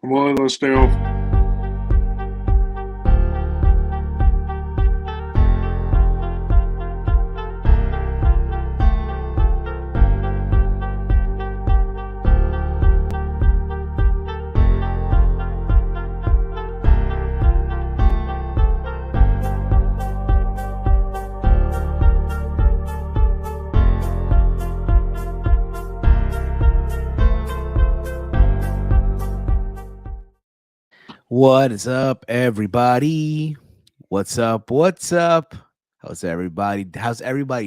I'm only gonna stay off. What is up, everybody? What's up? What's up? How's everybody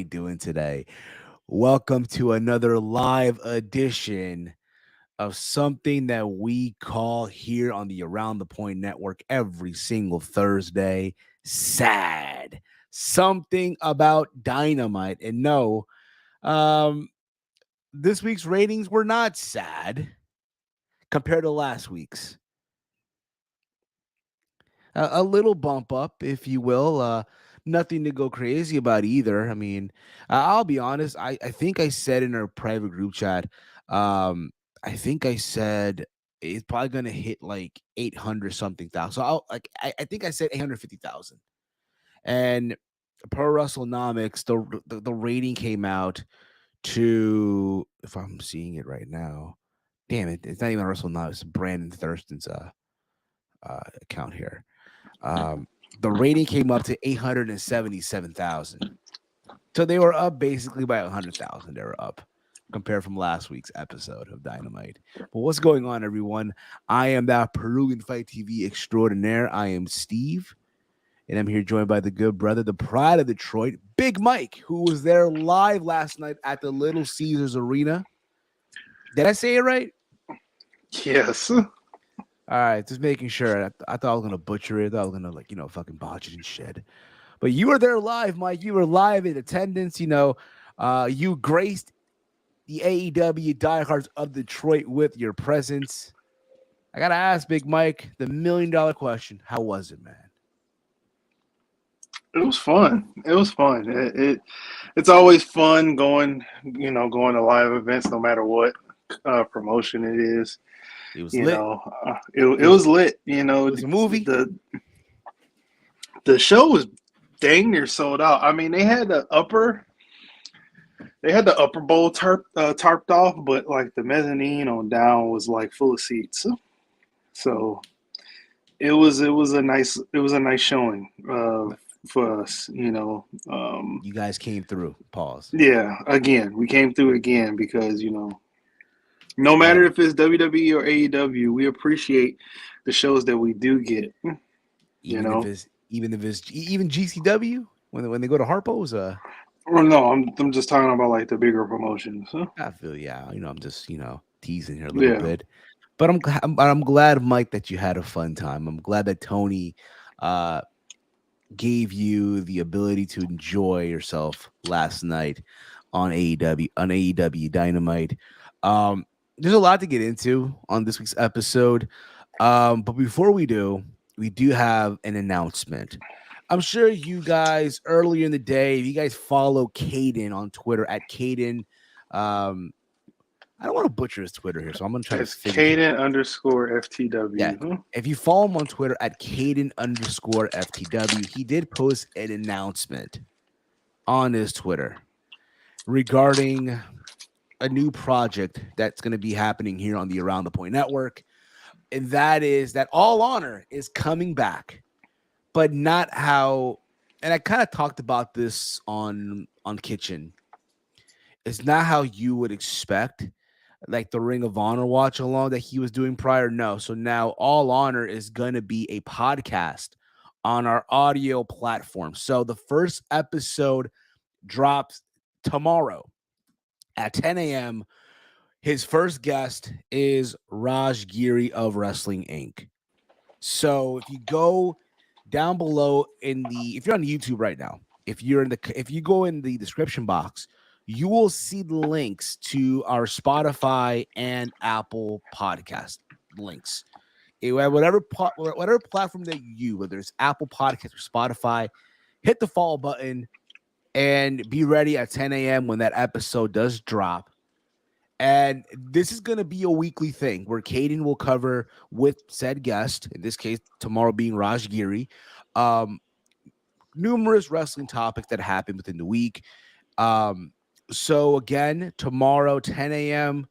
doing today? Welcome to another live edition of something that we call here on the Around the Point Network every single Thursday. Sad. Something about dynamite. And no, um, this week's ratings were not sad compared to last week's. A little bump up, if you will. Nothing to go crazy about either. I mean, I'll be honest. I think I said in our private group chat, um, I think I said it's probably gonna hit like 800 something thousand. So I think I said 850,000. And per WrestleNomics, the rating came out to, if I'm seeing it right now, damn it, it's not even WrestleNomics. It's Brandon Thurston's account here. Um, the rating came up to 877,000. So they were up basically by 100,000. They were up compared from last week's episode of Dynamite. But what's going on, everyone? I am that Peruvian Fight TV extraordinaire. I am Steve, and I'm here joined by the good brother, the pride of Detroit, Big Mike, who was there live last night at the Little Caesars Arena. Did I say it right? Yes. All right, just making sure. I thought I was gonna butcher it. I thought I was gonna fucking botch it and shit. But you were there live, Mike. You were live in attendance. You graced the AEW Diehards of Detroit with your presence. I gotta ask, Big Mike, the $1,000,000 question: how was it, man? It was fun. It was fun. It's always fun going, going to live events, no matter what promotion it is. It was lit. It was lit. It was a movie. The show was dang near sold out. I mean, they had the upper bowl tarped off, but like the mezzanine on down was like full of seats. So it was a nice showing for us. You guys came through. Pause. Yeah. Again, we came through again because no matter Yeah. if it's WWE or AEW, we appreciate the shows that we do get. You Even if know. it's even GCW when they go to Harpo's. Or no, I'm just talking about like the bigger promotions. Huh? I feel yeah. I'm just teasing here a little Yeah. bit. But I'm glad, Mike, that you had a fun time. I'm glad that Tony uh, gave you the ability to enjoy yourself last night on AEW Dynamite. There's a lot to get into on this week's episode. But before we do have an announcement. I'm sure you guys earlier in the day, if you guys follow Caden on Twitter at Caden, um, I don't want to butcher his Twitter here, so I'm gonna try to It's figure. Caden underscore Yeah. FTW. Huh? If you follow him on Twitter at Caden underscore FTW, he did post an announcement on his Twitter regarding a new project that's going to be happening here on the Around the Point Network. And that is that All Honor is coming back, but not how. And I kind of talked about this on Kitchen. It's not how you would expect, like the Ring of Honor watch along that he was doing prior. No. So now All Honor is going to be a podcast on our audio platform. So the first episode drops tomorrow at 10 a.m. His first guest is Raj Giri of Wrestling Inc. So if you go down below if you're on YouTube right now, if you go in the description box, you will see the links to our Spotify and Apple podcast links. Whatever platform that you use, whether it's Apple Podcast or Spotify, hit the follow button and be ready at 10 a.m. when that episode does drop. And this is going to be a weekly thing where Caden will cover with said guest, in this case, tomorrow being Raj Giri, um, numerous wrestling topics that happen within the week. So again, tomorrow, 10 a.m.,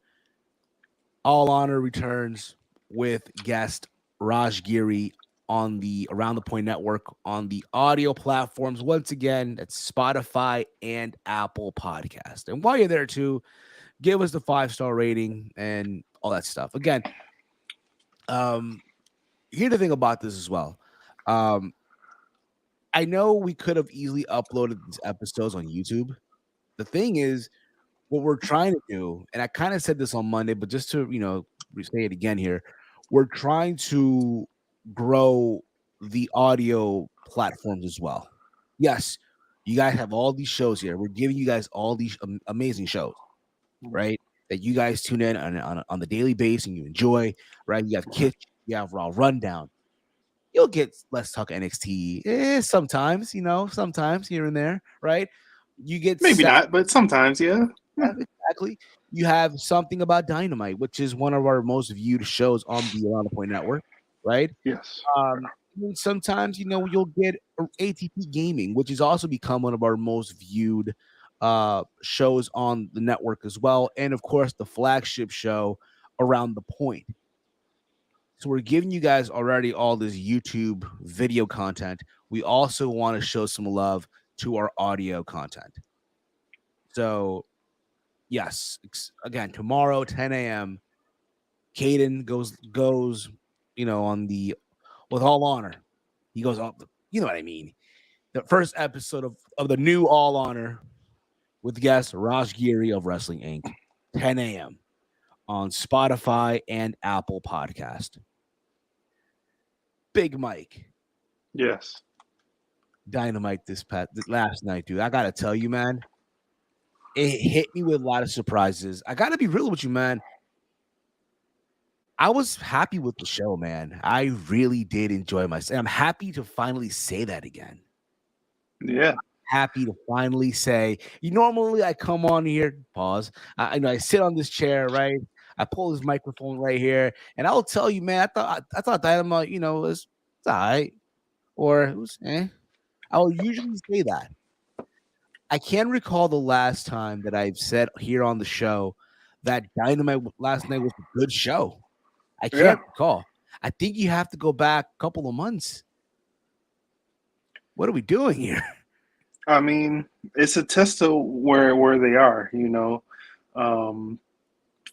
All Honor returns with guest Raj Giri on the Around the Point Network on the audio platforms. Once again, that's Spotify and Apple Podcast. And while you're there too, give us the 5-star rating and all that stuff. Again, um, here's the thing about this as well. Um, I know we could have easily uploaded these episodes on YouTube. The thing is, what we're trying to do, and I kind of said this on Monday, but just to say it again here, we're trying to grow the audio platforms as well. Yes, you guys have all these shows here. We're giving you guys all these amazing shows, right? That you guys tune in on the daily basis and you enjoy, right? You have Kitch, you have Raw Rundown. You'll get Let's Talk NXT sometimes, sometimes here and there, right? You get Maybe not, but sometimes, yeah. exactly. You have Something About Dynamite, which is one of our most viewed shows on the Around the Point Network, right? Yes. Sometimes you'll get ATP Gaming, which has also become one of our most viewed shows on the network as well, and of course the flagship show Around the Point. So we're giving you guys already all this YouTube video content. We also want to show some love to our audio content. So yes, again, tomorrow, 10 a.m., Caden goes, on the with All Honor. He goes on, you know what I mean. The first episode of the new All Honor with guest Raj Giri of Wrestling Inc. 10 a.m. on Spotify and Apple Podcast. Big Mike. Yes. Dynamite this last night, dude. I gotta tell you, man, it hit me with a lot of surprises. I gotta be real with you, man. I was happy with the show, man. I really did enjoy myself. I'm happy to finally say that again. Yeah. Happy to finally say. Normally I come on here, pause. I sit on this chair, right? I pull this microphone right here, and I'll tell you, man. I thought Dynamite, it's all right, or it was I will usually say that. I can't recall the last time that I've said here on the show that Dynamite last night was a good show. I Yeah. can't recall. I think you have to go back a couple of months. What are we doing here? I mean, it's a test of where they are.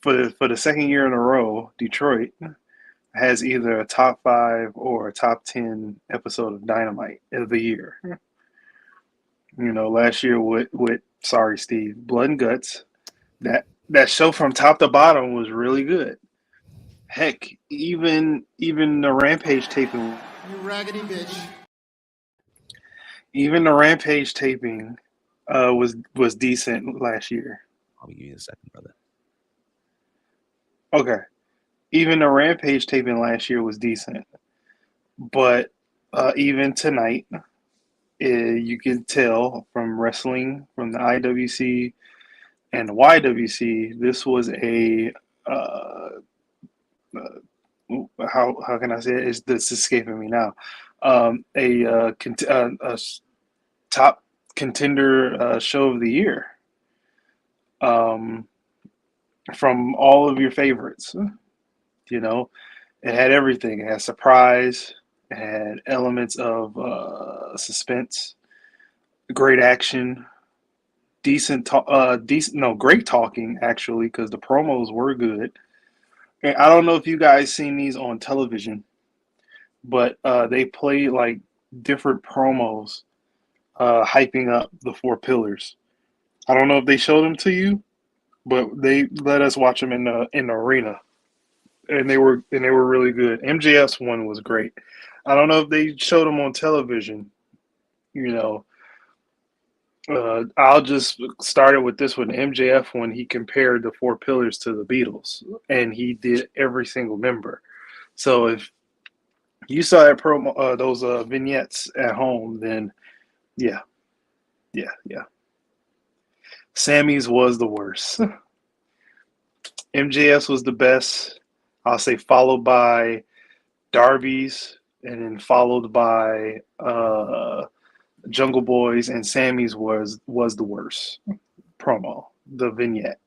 For the second year in a row, Detroit has either a top 5 or a top 10 episode of Dynamite of the year. Last year with sorry Steve, Blood and Guts, that show from top to bottom was really good. Heck, even the Rampage taping. You raggedy bitch. Even the Rampage taping was decent last year. I'll give you a second, brother. Okay. Even the Rampage taping last year was decent. But even tonight, you can tell from wrestling, from the IWC and the YWC, this was a how can I say it? This escaping me now? A top contender show of the year from all of your favorites. It had everything. It had surprise. It had elements of suspense, great action, great talking actually, because the promos were good. And I don't know if you guys seen these on television, but they play like different promos, hyping up the 4 pillars. I don't know if they showed them to you, but they let us watch them in the arena, and they were really good. MJF's one was great. I don't know if they showed them on television. I'll just start it with this one. MJF, when he compared the 4 pillars to the Beatles, and he did every single member. So if you saw that promo, those vignettes at home, then yeah. Sammy's was the worst. MJS was the best. I'll say followed by Darby's, and then followed by Jungle Boys, and Sammy's was the worst promo, the vignette.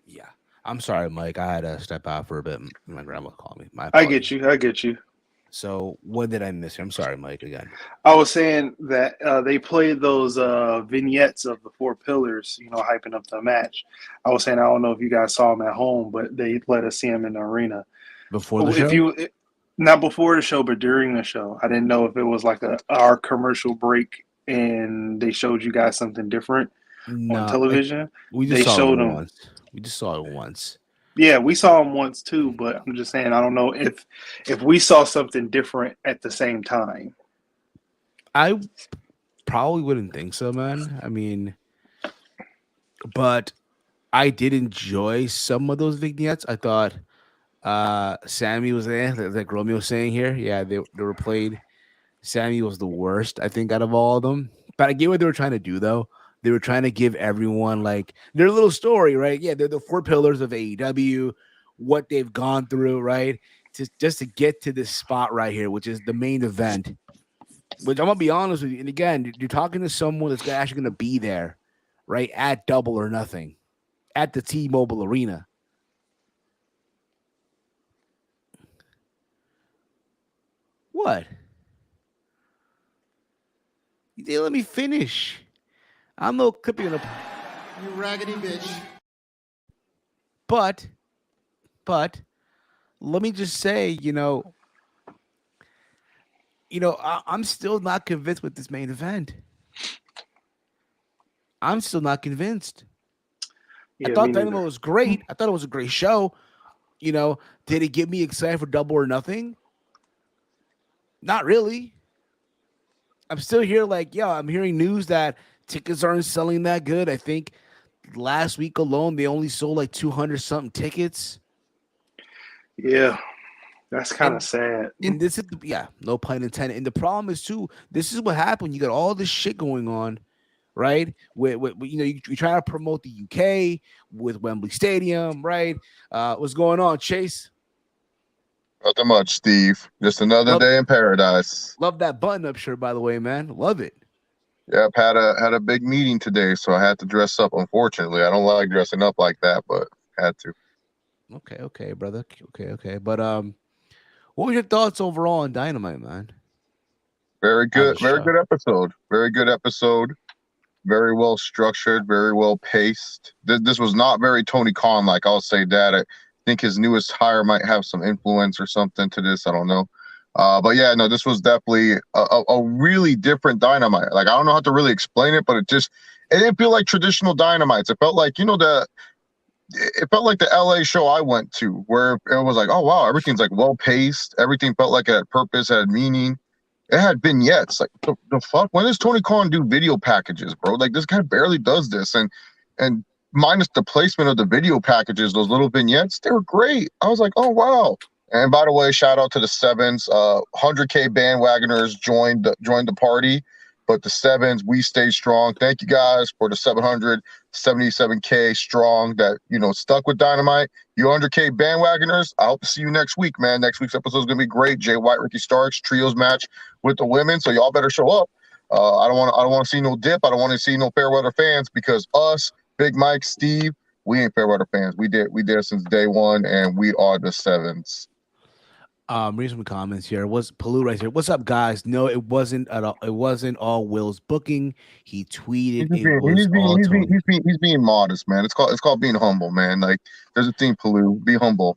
Yeah. I'm sorry, Mike. I had to step out for a bit. My grandma called me. My I get apologies. you. I get you. So what did I miss here? I'm sorry, Mike, again. I was saying that they played those vignettes of the four pillars, hyping up the match. I was saying I don't know if you guys saw them at home, but they let us see them in the arena. Before the If show? you not before the show, but during the show, I didn't know if it was like our commercial break and they showed you guys something different on No, television. we just They saw it showed them. once. We just saw it once. Yeah, we saw them once too, but I'm just saying I don't know if we saw something different at the same time. I probably wouldn't think so, man. I mean, but I did enjoy some of those vignettes. I thought Sammy was there, like Romeo was saying here. Yeah, they were played. Sammy was the worst, I think, out of all of them. But I get what they were trying to do, though. They were trying to give everyone like their little story, right? Yeah, they're the four pillars of AEW, what they've gone through, right? Just to get to this spot right here, which is the main event. Which I'm gonna be honest with you, and again, you're talking to someone that's actually gonna be there, right, at Double or Nothing, at the T-Mobile Arena. What? You didn't let me finish. I'm no clipping on a. You raggedy bitch. But let me just say, I'm still not convinced with this main event. I'm still not convinced. Yeah, I me thought neither. Dynamo was great. I thought it was a great show. Did it get me excited for Double or Nothing? Not really. I'm still here like, yeah, I'm hearing news that tickets aren't selling that good. I think last week alone, they only sold like 200 something tickets. Yeah, that's kind of And sad. and this is yeah, no pun intended. And the problem is too, this is what happened. You got all this shit going on, right? You try to promote the UK with Wembley Stadium, right? What's going on, Chase? Nothing much, Steve. Just another Love day in paradise. love that button up shirt, by the way, man. Love it. Yep, had a big meeting today, so I had to dress up. Unfortunately, I don't like dressing up like that, but had to. Okay, brother. Okay. But what were your thoughts overall on Dynamite, man? As a Very show. good episode. Very good episode. Very well structured. Very well paced. This was not very Tony Khan like. I'll say that. I think his newest hire might have some influence or something to this. I don't know. But yeah, no, this was definitely a really different Dynamite. Like, I don't know how to really explain it, but it didn't feel like traditional Dynamites. It felt like, it felt like the LA show I went to, where it was like, oh wow, everything's like well paced. Everything felt like it had purpose, had meaning. It had vignettes. Like, the fuck? When does Tony Khan do video packages, bro? Like, this guy barely does this. And minus the placement of the video packages, those little vignettes, they were great. I was like, oh wow. And by the way, shout out to the Sevens. 100K bandwagoners joined the party, but the Sevens, we stayed strong. Thank you guys for the 777K strong that stuck with Dynamite. You 100K bandwagoners, I hope to see you next week, man. Next week's episode is gonna be great. Jay White, Ricky Starks, trios match with the women. So y'all better show up. I don't want to see no dip. I don't want to see no fair weather fans, because us, Big Mike, Steve, we ain't fair weather fans. We did since day one, and we are the Sevens. Read some comments here. Was Palu right here? What's up, guys? No, it wasn't at all. It wasn't all Will's booking. He tweeted it was all Tony. He's being modest, man. It's called being humble, man. Like, there's a theme, Palu. Be humble.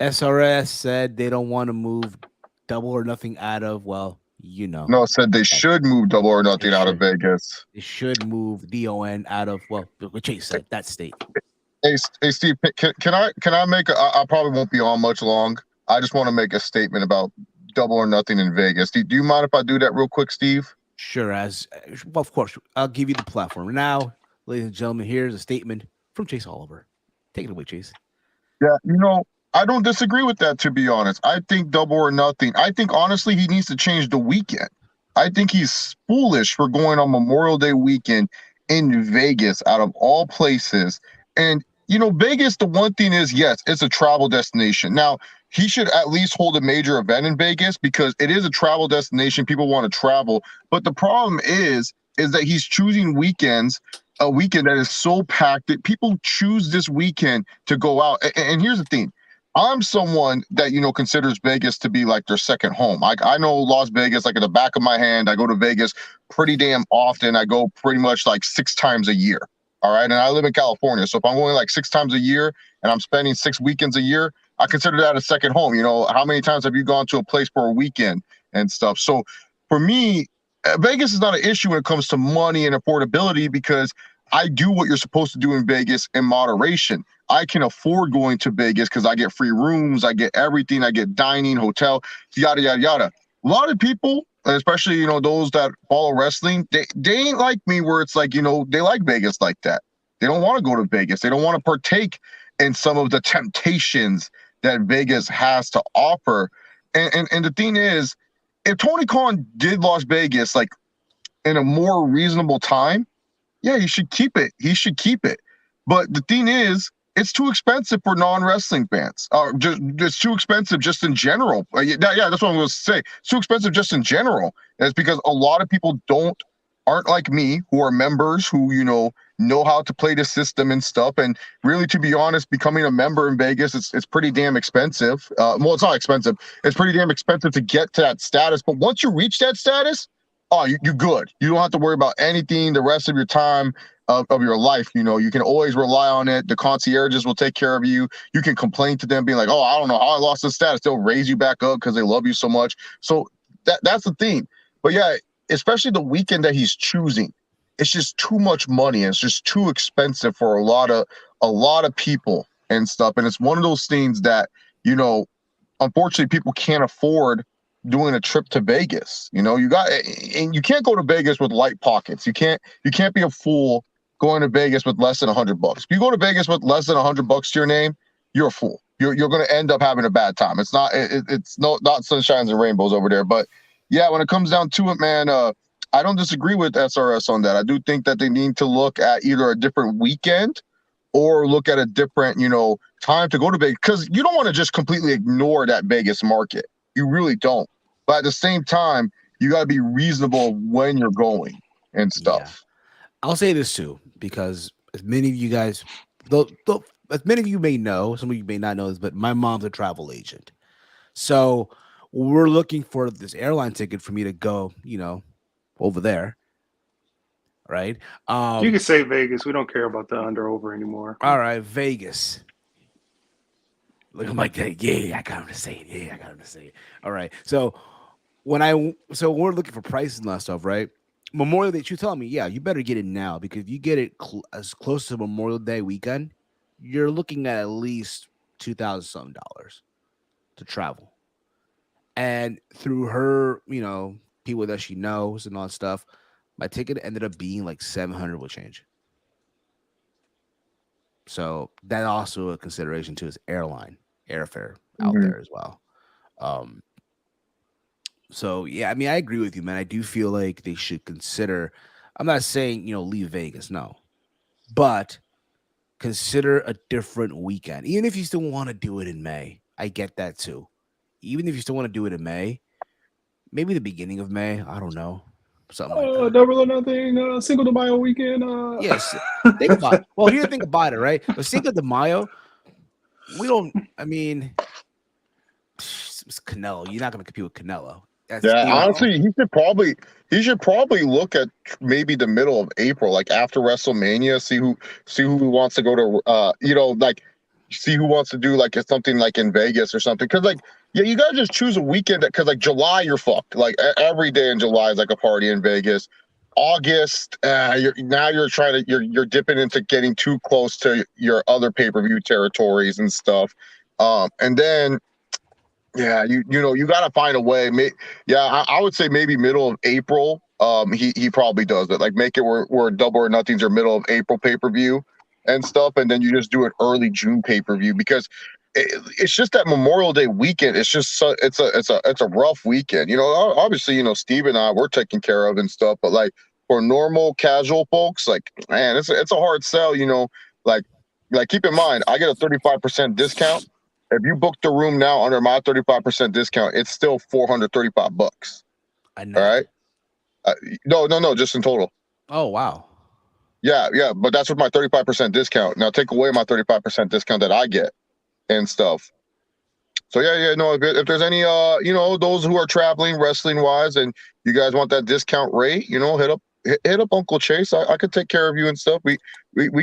SRS said they don't want to move Double or Nothing out of, No, it said they should move Double or Nothing out of Vegas. They should move DON out of, what Chase said, that state. Hey, Steve, can I make I probably won't be on much long. I just want to make a statement about Double or Nothing in Vegas. Do you mind if I do that real quick, Steve? Sure, of course. I'll give you the platform. Now, ladies and gentlemen, here's a statement from Chase Oliver. Take it away, Chase. Yeah, I don't disagree with that, to be honest. I think Double or Nothing. I think, honestly, he needs to change the weekend. I think he's foolish for going on Memorial Day weekend in Vegas, out of all places. And Vegas, the one thing is, yes, it's a travel destination. Now, he should at least hold a major event in Vegas because it is a travel destination. People want to travel. But the problem is that he's choosing weekends, a weekend that is so packed that people choose this weekend to go out. And here's the thing. I'm someone that, considers Vegas to be like their second home. I know Las Vegas like at the back of my hand. I go to Vegas pretty damn often. I go pretty much like 6 times a year. All right. And I live in California. So if I'm going like 6 times a year and I'm spending 6 weekends a year, I consider that a second home. How many times have you gone to a place for a weekend and stuff? So for me, Vegas is not an issue when it comes to money and affordability because I do what you're supposed to do in Vegas in moderation. I can afford going to Vegas because I get free rooms, I get everything, I get dining, hotel, yada, yada, yada. A lot of people, especially, those that follow wrestling, they ain't like me where it's like, they like Vegas like that. They don't want to go to Vegas. They don't want to partake in some of the temptations that Vegas has to offer. And the thing is, if Tony Khan did Las Vegas like in a more reasonable time, yeah, he should keep it. He should keep it. But the thing is, it's too expensive for non-wrestling fans. It's too expensive just in general. Yeah, that's what I'm going to say. It's too expensive just in general. And it's because a lot of people aren't like me, who are members, who know how to play the system and stuff. And really, to be honest, becoming a member in Vegas, it's pretty damn expensive. Well, it's not expensive. It's pretty damn expensive to get to that status. But once you reach that status, you're good. You don't have to worry about anything the rest of your time of your life. You can always rely on it. The concierges will take care of you. You can complain to them being like, oh, I don't know how I lost the status. They'll raise you back up because they love you so much. So that's the thing. But yeah, especially the weekend that he's choosing, it's just too much money. And it's just too expensive for a lot of people and stuff. And it's one of those things that, unfortunately people can't afford doing a trip to Vegas. And you can't go to Vegas with light pockets. You can't be a fool going to Vegas with less than $100. If you go to Vegas with less than $100 to your name, you're a fool. You're going to end up having a bad time. It's not sunshines and rainbows over there. But yeah, when it comes down to it, man, I don't disagree with SRS on that. I do think that they need to look at either a different weekend or look at a different, time to go to Vegas, because you don't want to just completely ignore that Vegas market. You really don't. But at the same time, you got to be reasonable when you're going and stuff. Yeah. I'll say this too, because as many of you guys, as many of you may know, some of you may not know this, but my mom's a travel agent. So we're looking for this airline ticket for me to go, over there. Right. You can say Vegas. We don't care about the under over anymore. All right, Vegas. Look, I'm like, yeah, I got him to say it. Yeah, I got him to say it. All right. So we're looking for prices and that stuff, right? Memorial Day, you telling me, yeah, you better get it now, because if you get it as close to Memorial Day weekend, you're looking at least $2,000 something to travel. And through her, people that she knows and all that stuff, my ticket ended up being like 700 will change. So that also a consideration too, is airfare out there as well. So yeah, I mean, I agree with you, man. I do feel like they should consider. I'm not saying leave Vegas, no, but consider a different weekend. Even if you still want to do it in May, I get that too. Even if you still want to do it in May, maybe the beginning of May. I don't know, something like that. Double or nothing. Cinco de Mayo weekend. Yes, think about it. Well, here, think about it, right? The Cinco de Mayo, we don't. I mean, it's Canelo. You're not going to compete with Canelo. Honestly, he should probably look at maybe the middle of April, like after WrestleMania, see who wants to go to, see who wants to do like something like in Vegas or something. Because you gotta just choose a weekend, because July you're fucked. Like every day in July is like a party in Vegas. August, you're dipping into getting too close to your other pay-per-view territories and stuff, and then. Yeah, you got to find a way. I would say maybe middle of April. He probably does it. Like make it where Double or Nothing's your middle of April pay-per-view and stuff, and then you just do it early June pay-per-view, because it's just that Memorial Day weekend. It's just it's a rough weekend. Obviously, Steve and I, we're taken care of and stuff, but like for normal casual folks, like, man, it's a hard sell. Like like keep in mind, I get a 35% discount. If you book the room now under my 35% discount, it's still $435. A All night. right. No, just in total. Oh wow. Yeah, but that's with my 35% discount. Now take away my 35% discount that I get and stuff. So no. If there's any those who are traveling wrestling wise and you guys want that discount rate, hit up Uncle Chase. I could take care of you and stuff. We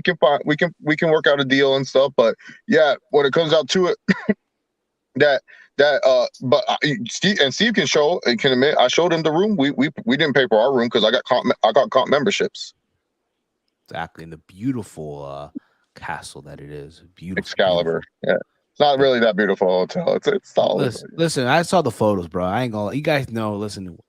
can work out a deal and stuff. But yeah, when it comes out to it, Steve can admit I showed him the room. We didn't pay for our room because I got comp memberships. Exactly, and the beautiful castle that it is. Beautiful Excalibur. Beautiful. Yeah. It's not really that beautiful hotel. It's solid. Listen, I saw the photos, bro. I ain't gonna. You guys know. Listen,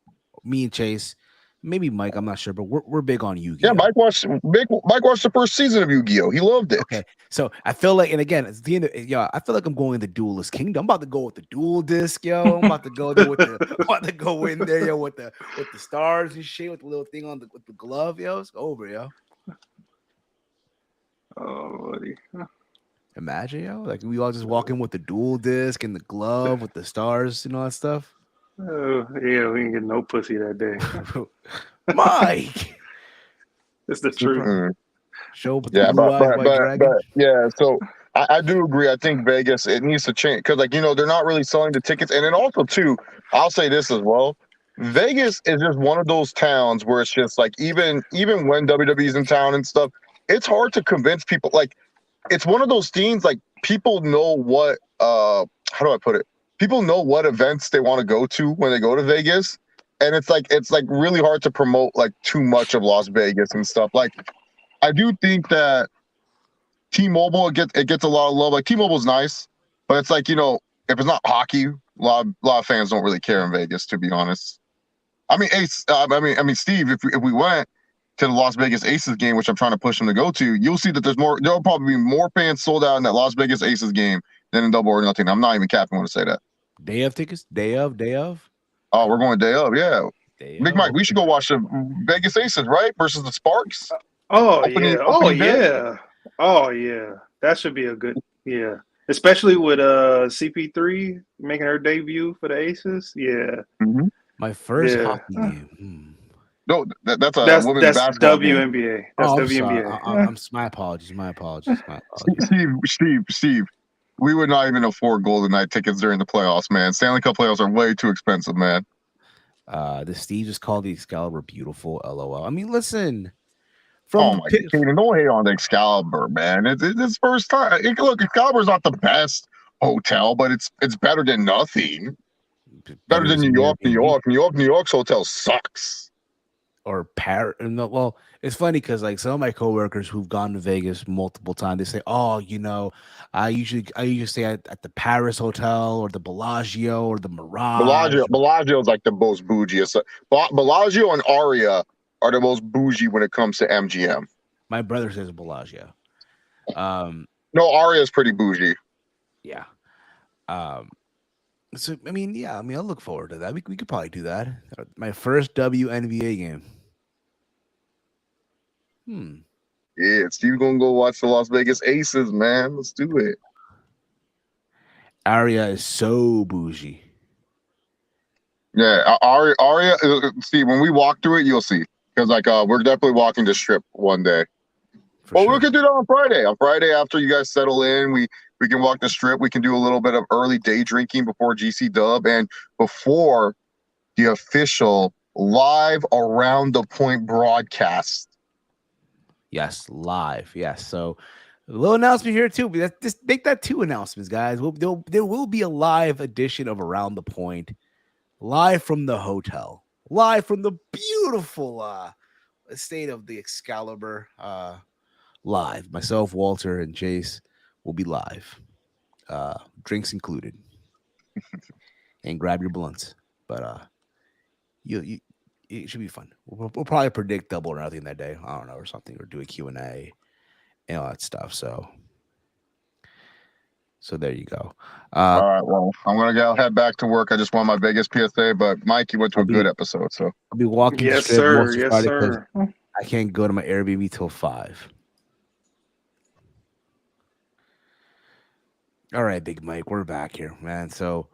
me and Chase, maybe Mike. I'm not sure, but we're big on Yu-Gi-Oh. Yeah, Mike watched the first season of Yu-Gi-Oh. He loved it. Okay, so I feel like, and again, it's the end of, I feel like I'm going in the Duelist Kingdom. I'm about to go with the dual disc, yo. I'm about to go there with the, with the stars and shit, with the little thing on with the glove, yo. It's over, yo. Oh, buddy. Imagine, yo, like we all just walk in with the dual disc and the glove with the stars and all that stuff. Oh, yeah, we didn't get no pussy that day. Mike, It's the truth. Show with the blue eyes white dragon. But yeah, so I do agree. I think Vegas, it needs to change because, they're not really selling the tickets. And then also, too, I'll say this as well. Vegas is just one of those towns where it's just like, even when WWE's in town and stuff, it's hard to convince people. Like, it's one of those things, like, people know what, how do I put it? People know what events they want to go to when they go to Vegas. And it's like really hard to promote like too much of Las Vegas and stuff. Like, I do think that T-Mobile, it gets a lot of love. Like, T-Mobile's nice, but it's like, if it's not hockey, a lot of fans don't really care in Vegas, to be honest. I mean, Steve, if we went to the Las Vegas Aces game, which I'm trying to push them to go to, you'll see that there'll probably be more fans sold out in that Las Vegas Aces game than in Double or Nothing. I'm not even capping when I say that. Day of tickets? Day of? Oh, we're going day of, yeah. Day Big of. Mike, we should go watch the Vegas Aces, right? Versus the Sparks. Opening day. That should be a good, especially with CP3 making her debut for the Aces. Mm-hmm. My first hockey game. No, that's women's basketball WNBA. Game. That's WNBA. My apologies. Steve, we would not even afford Golden Knight tickets during the playoffs, man. Stanley Cup playoffs are way too expensive, man. The Steve just called the Excalibur beautiful. LOL. I mean, listen. Don't hate on the Excalibur, man. It's first time. Look, Excalibur's not the best hotel, but it's better than nothing. Better than New York. New York's hotel sucks. Or Paris. Well, it's funny because like some of my coworkers who've gone to Vegas multiple times, they say, "Oh, I usually stay at the Paris Hotel or the Bellagio or the Mirage." Bellagio is like the most bougiest. Bellagio and Aria are the most bougie when it comes to MGM. My brother says Bellagio. No, Aria is pretty bougie. Yeah. So I mean, I look forward to that. We could probably do that. My first WNBA game. Yeah, Steve's gonna go watch the Las Vegas Aces, man. Let's do it. Aria is so bougie. Yeah, Aria. Steve, when we walk through it, you'll see. Because we're definitely walking the strip one day. Well, we could do that on Friday. On Friday, after you guys settle in, we can walk the strip. We can do a little bit of early day drinking before GC Dub and before the official live Around the Point broadcast. Yes, live. Yes. So a little announcement here too. Just make that 2 announcements, guys. There will be a live edition of Around the Point, live from the hotel, live from the beautiful estate of the Excalibur. Live. Myself, Walter, and Chase will be live. Drinks included. And grab your blunts. But it should be fun. We'll probably predict Double or Nothing that day. I don't know, or something, or do a Q&A and all that stuff. So there you go. All right, well, I'm gonna head back to work. I just won my Vegas PSA, but Mike, you went to a good episode, so I'll be walking. Yes, sir. Yes, sir. I can't go to my Airbnb till 5. All right, Big Mike, we're back here, man. So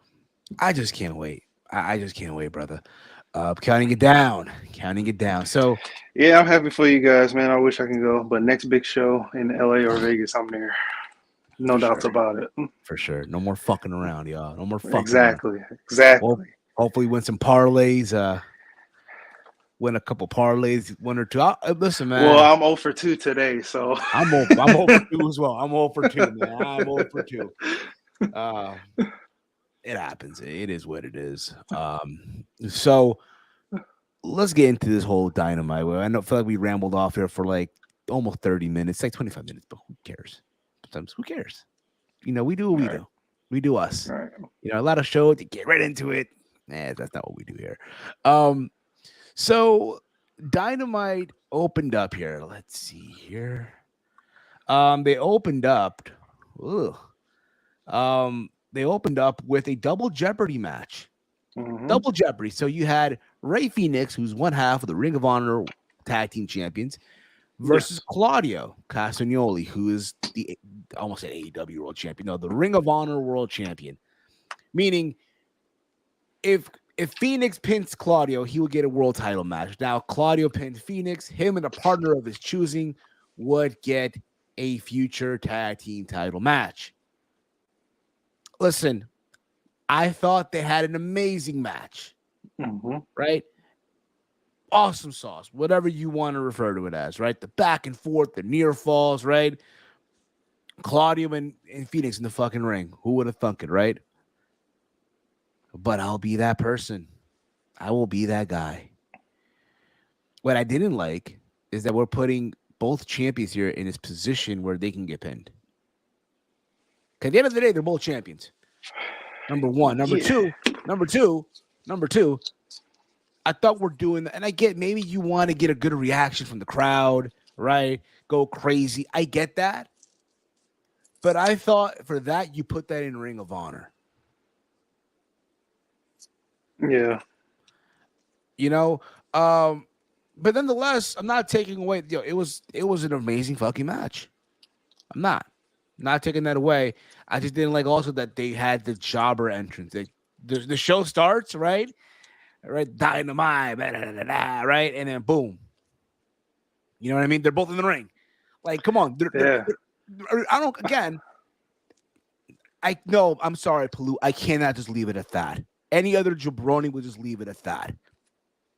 I just can't wait. I just can't wait, brother. Counting it down, counting it down. So Yeah, I'm happy for you guys, man. I wish I can go, but next big show in LA or Vegas, I'm there. No for doubts sure, about it. for sure. No more fucking around, y'all. No more fucking around. Exactly. Well, Exactly. hopefully win some parlays. Win a couple parlays, one or two. Listen, Well, man. I'm 0 for 2 today, so I'm 0 for 2 as well. I'm 0 for 2, man. I'm 0 for 2. Uh, it happens. It is what it is. So let's get into this whole dynamite. I feel like we rambled off here for like almost 30 minutes, like 25 minutes, but who cares? Sometimes who cares? We do what we do. We do us. all right. A lot of shows to get right into it. That's not what we do here. So Dynamite opened up here. Let's see here. They opened up. Ugh. They opened up with a double Jeopardy match. Mm-hmm. Double Jeopardy. So you had Ray Phoenix, who's one half of the Ring of Honor Tag Team Champions, versus Yes. Claudio Castagnoli, who is the almost an AEW World Champion. No, the Ring of Honor World Champion. Meaning, if Phoenix pins Claudio, he would get a world title match. Now, Claudio pins Phoenix. Him and a partner of his choosing would get a future tag team title match. Listen, I thought they had an amazing match, Mm-hmm. right? Awesome sauce, whatever you want to refer to it as, right? The back and forth, the near falls, right? Claudio and Phoenix in the fucking ring. Who would have thunk it, right? But I'll be that person. I will be that guy. What I didn't like is that we're putting both champions here in this position where they can get pinned. Because at the end of the day, they're both champions. Number one. Number two. I thought we're doing that. And I get maybe you want to get a good reaction from the crowd, right? Go crazy. I get that. But I thought for that, you put that in Ring of Honor. Yeah. But nonetheless, I'm not taking away. It was an amazing fucking match. I'm not taking that away. I just didn't like also that they had the jobber entrance. The show starts right, Dynamite, right, and then boom. You know what I mean? They're both in the ring. Like, come on. I don't. Again, I know. I'm sorry, Palou. I cannot just leave it at that. Any other jabroni would just leave it at that.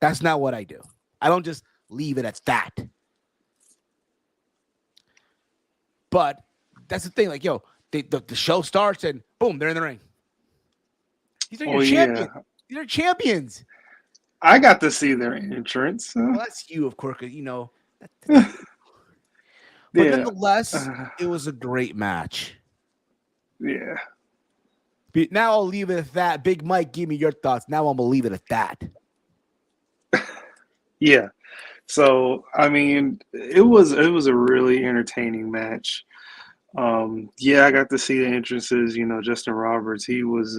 That's not what I do. I don't just leave it at that. But that's the thing. Like, the show starts and boom, they're in the ring. These are your champions. Yeah. These are champions. I got to see their entrance. Well, that's you, of course, But nonetheless, it was a great match. Yeah. But now I'll leave it at that. Big Mike, give me your thoughts. Now I'm going to leave it at that. Yeah. So I mean, it was a really entertaining match. Yeah, I got to see the entrances. Justin Roberts. He was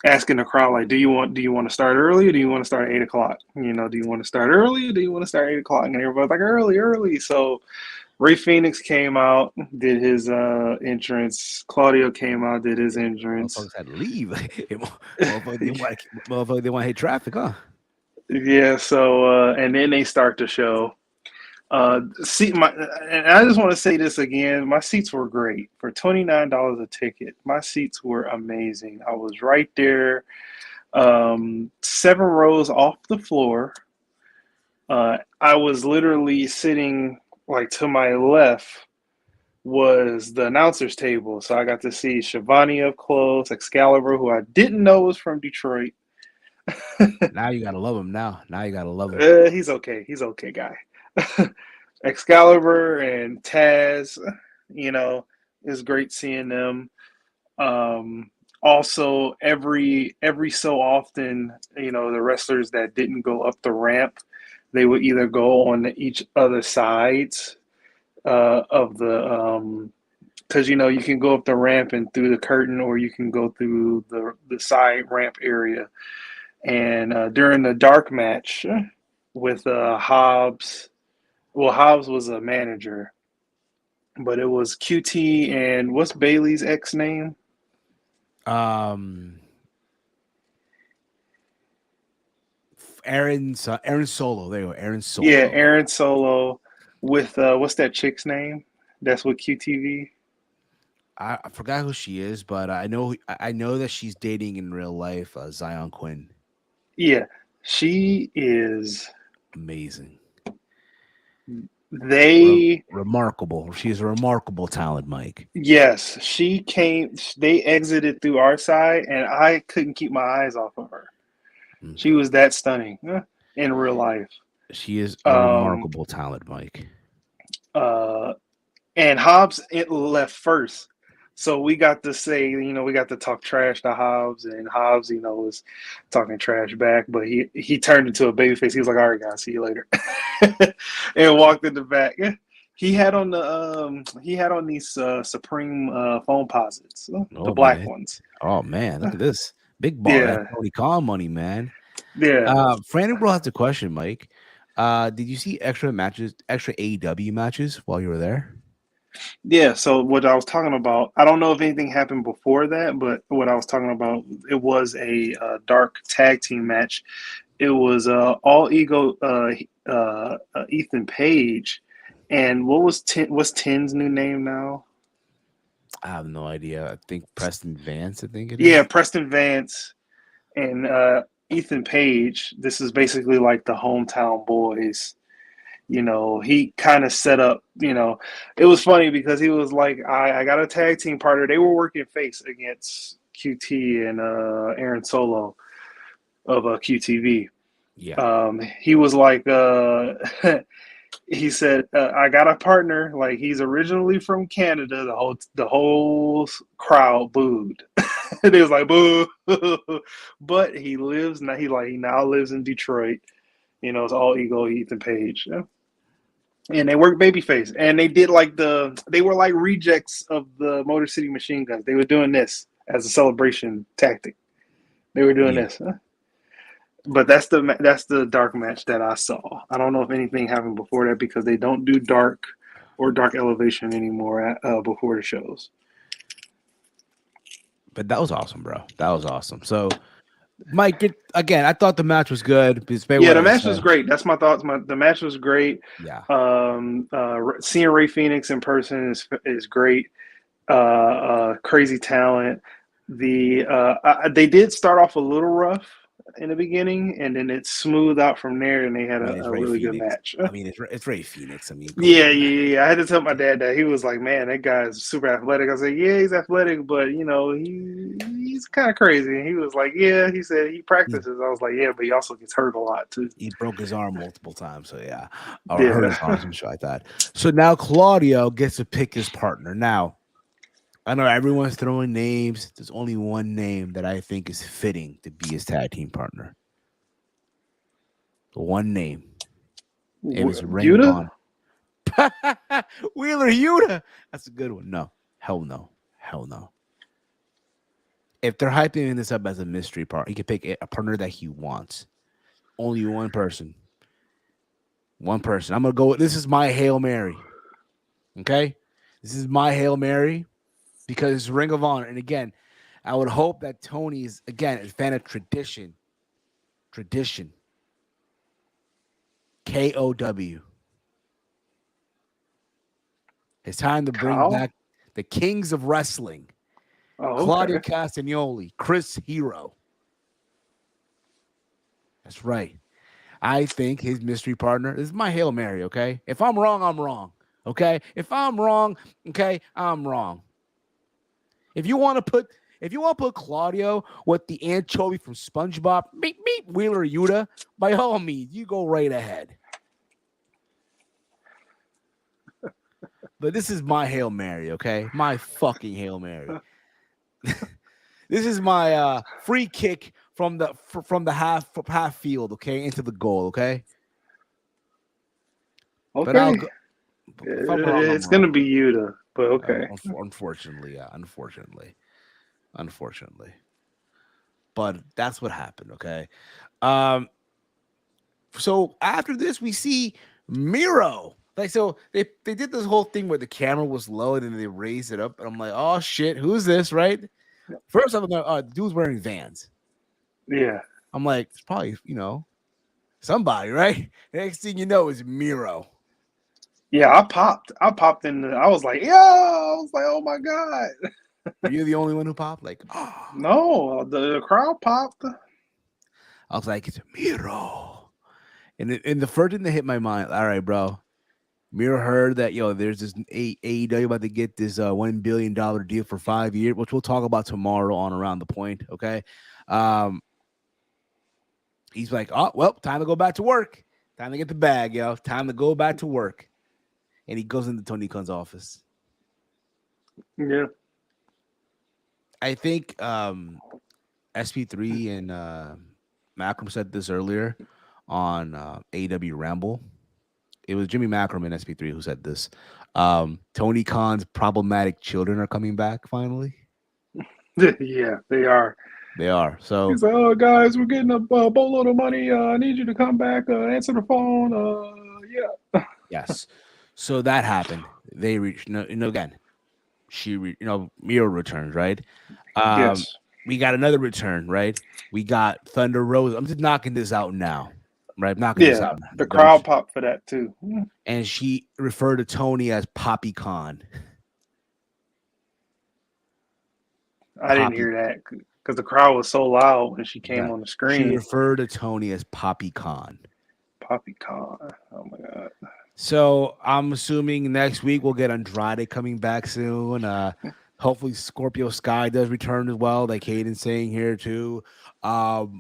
asking the crowd like, do you want to start early or do you want to start at 8 o'clock? Do you want to start early or do you want to start 8 o'clock? And everybody's like early. So Ray Phoenix came out, did his entrance. Claudio came out, did his entrance. Motherfuckers had to leave. Motherfuckers, they want to hit traffic, huh? Yeah. So and then they start the show. And I just want to say this again. My seats were great for $29 a ticket. My seats were amazing. I was right there, 7 rows off the floor. I was literally sitting like to my left was the announcer's table, so I got to see Shivani up close, Excalibur, who I didn't know was from Detroit. Now you gotta love him. Now you gotta love him. He's okay. He's okay, guy. Excalibur and Taz, it's great seeing them. Also, every so often, the wrestlers that didn't go up the ramp, they would either go on each other sides of the because you can go up the ramp and through the curtain, or you can go through the side ramp area. And during the dark match with Hobbs. Well, Hobbs was a manager, but it was QT and what's Bailey's ex name? Um, Aaron Solo. There you go, Aaron Yeah, Solo. Aaron Solo with what's that chick's name? That's with QTV. I forgot who she is, but I know that she's dating in real life. Zion Quinn, Yeah, she is. amazing, They remarkable. She is a remarkable talent, Mike. Yes, she came. They exited through our side, and I couldn't keep my eyes off of her. Mm. She was that stunning in real life. She is a Um, remarkable talent, Mike. uh, and Hobbs it left first, so we got to say, we got to talk trash to Hobbs, and Hobbs, was talking trash back, but he turned into a babyface. He was like, "All right, guys, see you later," and walked in the back. He had on these Supreme phone posits, the Oh black man, ones. oh man, look at this big ball. That's Yeah, Tony Khan money, man. yeah, Brandon Bro has a question, Mike. Did you see extra AEW matches while you were there? yeah. So what I was talking about, I don't know if anything happened before that, but what I was talking about, it was a dark tag team match. It was all ego Ethan Page, and what's Ten's new name now? I have no idea. I think Preston Vance. I think it Yeah, is. Preston Vance and Ethan Page. This is basically like the hometown boys. He kind of set up. It was funny because he was like, I got a tag team partner. They were working face against QT and Aaron Solo of QTV. Yeah. He was like, he said, I got a partner. Like he's originally from Canada. The whole crowd booed. And it was like boo, but he lives now. He now lives in Detroit. It's all ego Ethan Page. Yeah. And they worked babyface, and they did they were like rejects of the Motor City Machine Guns. They were doing this as a celebration tactic. They were doing Yeah. this. But that's the dark match that I saw. I don't know if anything happened before that because they don't do dark or dark elevation anymore before the shows. But that was awesome, bro. That was awesome. So, Mike, again, I thought the match was good. Despite Yeah, what the I match said. was great. That's my thoughts. The match was great. Yeah. Seeing Ray Phoenix in person is great. Crazy talent. They did start off a little rough in the beginning, and then it smoothed out from there, and they had I mean, it's a Ray really good Phoenix. match. I mean, it's Ray Phoenix. I mean, come Yeah, on, man. yeah, yeah. I had to tell my dad that. He was like, "Man, that guy's super athletic." I said, "Yeah, he's athletic, but he's kind of crazy." And he was like, "Yeah." He said he He's, practices. I was like, "Yeah, but he also gets hurt a lot too." he broke his arm multiple times. So yeah, or hurt his arm, Yeah. some shit like that. So now Claudio gets to pick his partner. Now I know everyone's throwing names. There's only one name that I think is fitting to be his tag team partner. One name. It was Ring of Yuta? Honor. Wheeler Yuta. That's a good one. No, hell no, hell no. If they're hyping this up as a mystery part, he can pick a partner that he wants. Only one person. One person. I'm gonna go. This is my Hail Mary. Okay, this is my Hail Mary because it's Ring of Honor. And again, I would hope that Tony is again a fan of tradition. Tradition. KOW. It's time to bring Kyle? back the kings of wrestling. Oh, Claudio okay. Castagnoli, Chris Hero. That's right. I think his mystery partner is my Hail Mary, okay? If I'm wrong, I'm wrong. Okay? If I'm wrong, okay, I'm wrong. If you want to put Claudio with the anchovy from SpongeBob, beep beep Wheeler Yuta, by all means, you go right ahead. But this is my Hail Mary, okay? My fucking Hail Mary. This is my free kick from the half field, okay, into the goal, okay. But I'll Okay. go. If I'm wrong, I'm It's gonna wrong. be Yuta, but okay. Unfortunately, yeah, unfortunately. But that's what happened, okay. Um. So after this, we see Miro, Like, so they did this whole thing where the camera was low and then they raised it up, and I'm like, oh shit, who's this? Right? First, I'm like, oh, the dude's wearing Vans. Yeah. I'm like, it's probably somebody, right? Next thing you know is Miro. Yeah, I popped. I was like, yo, I was like, oh my God. Were you the only one who popped? Like, oh. No, the crowd popped. I was like, it's Miro. And the first thing that hit my mind, all right, bro. Miro heard that, there's this AEW about to get this $1 billion deal for 5 years, which we'll talk about tomorrow on Around the Point, okay? He's like, oh, well, time to go back to work. Time to get the bag, yo. Time to go back to work. And he goes into Tony Khan's office. Yeah. I think SP3 and Macram said this earlier on AEW Ramble. It was Jimmy Macram and SP3 who said this. Tony Khan's problematic children are coming back finally. Yeah, they are. They are. So he's like, oh, guys, we're getting a boatload of money. I need you to come back, answer the phone. Yeah. Yes. So that happened. They reached, again, Miro returns, right? Yes. We got another return, right? We got Thunder Rosa. I'm just knocking this out now, right? I'm knocking this out now. The crowd popped for that too. And she referred to Tony as Poppy Khan. I didn't hear that because the crowd was so loud when she came on the screen. She referred to Tony as Poppy Khan. Poppy Khan. Oh my God. So I'm assuming next week we'll get Andrade coming back soon. Hopefully Scorpio Sky does return as well, like Hayden's saying here too. Of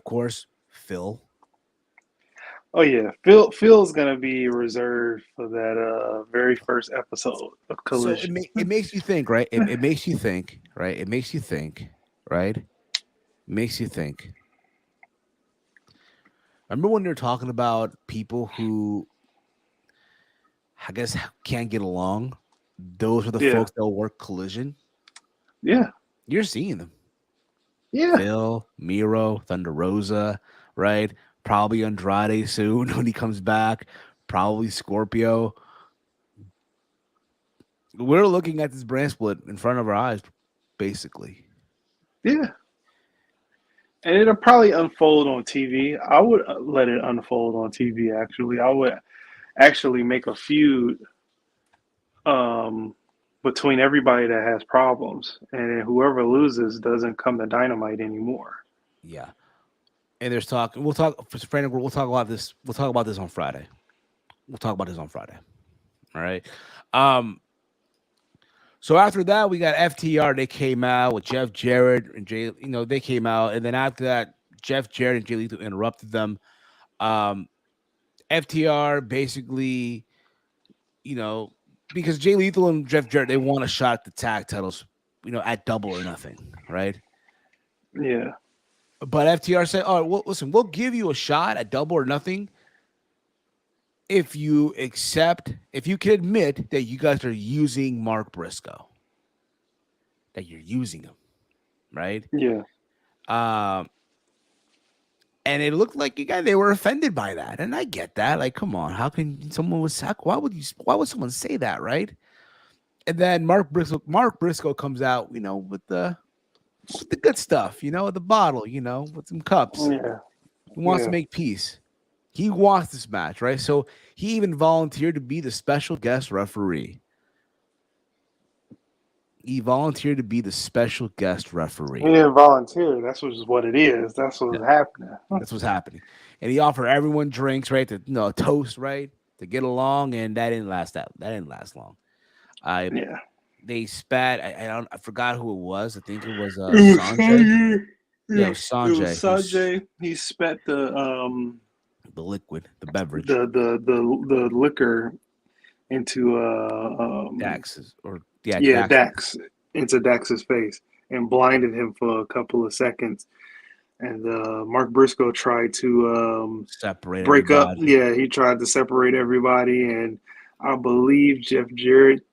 course, Phil. Oh yeah, Phil's gonna be reserved for that very first episode of Collision. So it makes you think, right? It makes you think, right? It makes you think, right? It makes you think. Remember when they're talking about people who, I guess, can't get along? Those are the folks that will work Collision. Yeah, you're seeing them. Yeah, Phil, Miro, Thunder Rosa, right? Probably Andrade soon when he comes back. Probably Scorpio. We're looking at this brand split in front of our eyes, basically. Yeah. And it'll probably unfold on TV. I would let it unfold on TV, actually. I would actually make a feud between everybody that has problems. And then whoever loses doesn't come to Dynamite anymore. Yeah. And there's talk. We'll talk about this. We'll talk about this on Friday. All right. So after that, we got FTR. They came out with Jeff Jarrett and Jay. They came out, and then after that, Jeff Jarrett and Jay Lethal interrupted them. FTR basically, because Jay Lethal and Jeff Jarrett, they want a shot at the tag titles, at Double or Nothing, right? Yeah. But FTR said, "Oh, well, listen, we'll give you a shot at Double or Nothing if you can admit that you guys are using Mark Briscoe, that you're using him, right?" Yeah. And it looked like they were offended by that, and I get that. Like, come on, how can someone why would someone say that, right? And then Mark Briscoe comes out, with the good stuff, the bottle, with some cups. Yeah. He wants to make peace. He wants this match, right? So he even volunteered to be the special guest referee. He volunteered to be the special guest referee. He didn't volunteer. That's what it is. That's what's happening. That's what's happening. And he offered everyone drinks, right? To toast, right? To get along, and that didn't last long. They spat. I forgot who it was. I think it was Sanjay. Yeah, it was Sanjay. It was Sanjay. He spat the liquid, the beverage, the liquor into Dax's Dax into Dax's face and blinded him for a couple of seconds. And Mark Briscoe tried to break up. Yeah, he tried to separate everybody, and I believe Jeff Jarrett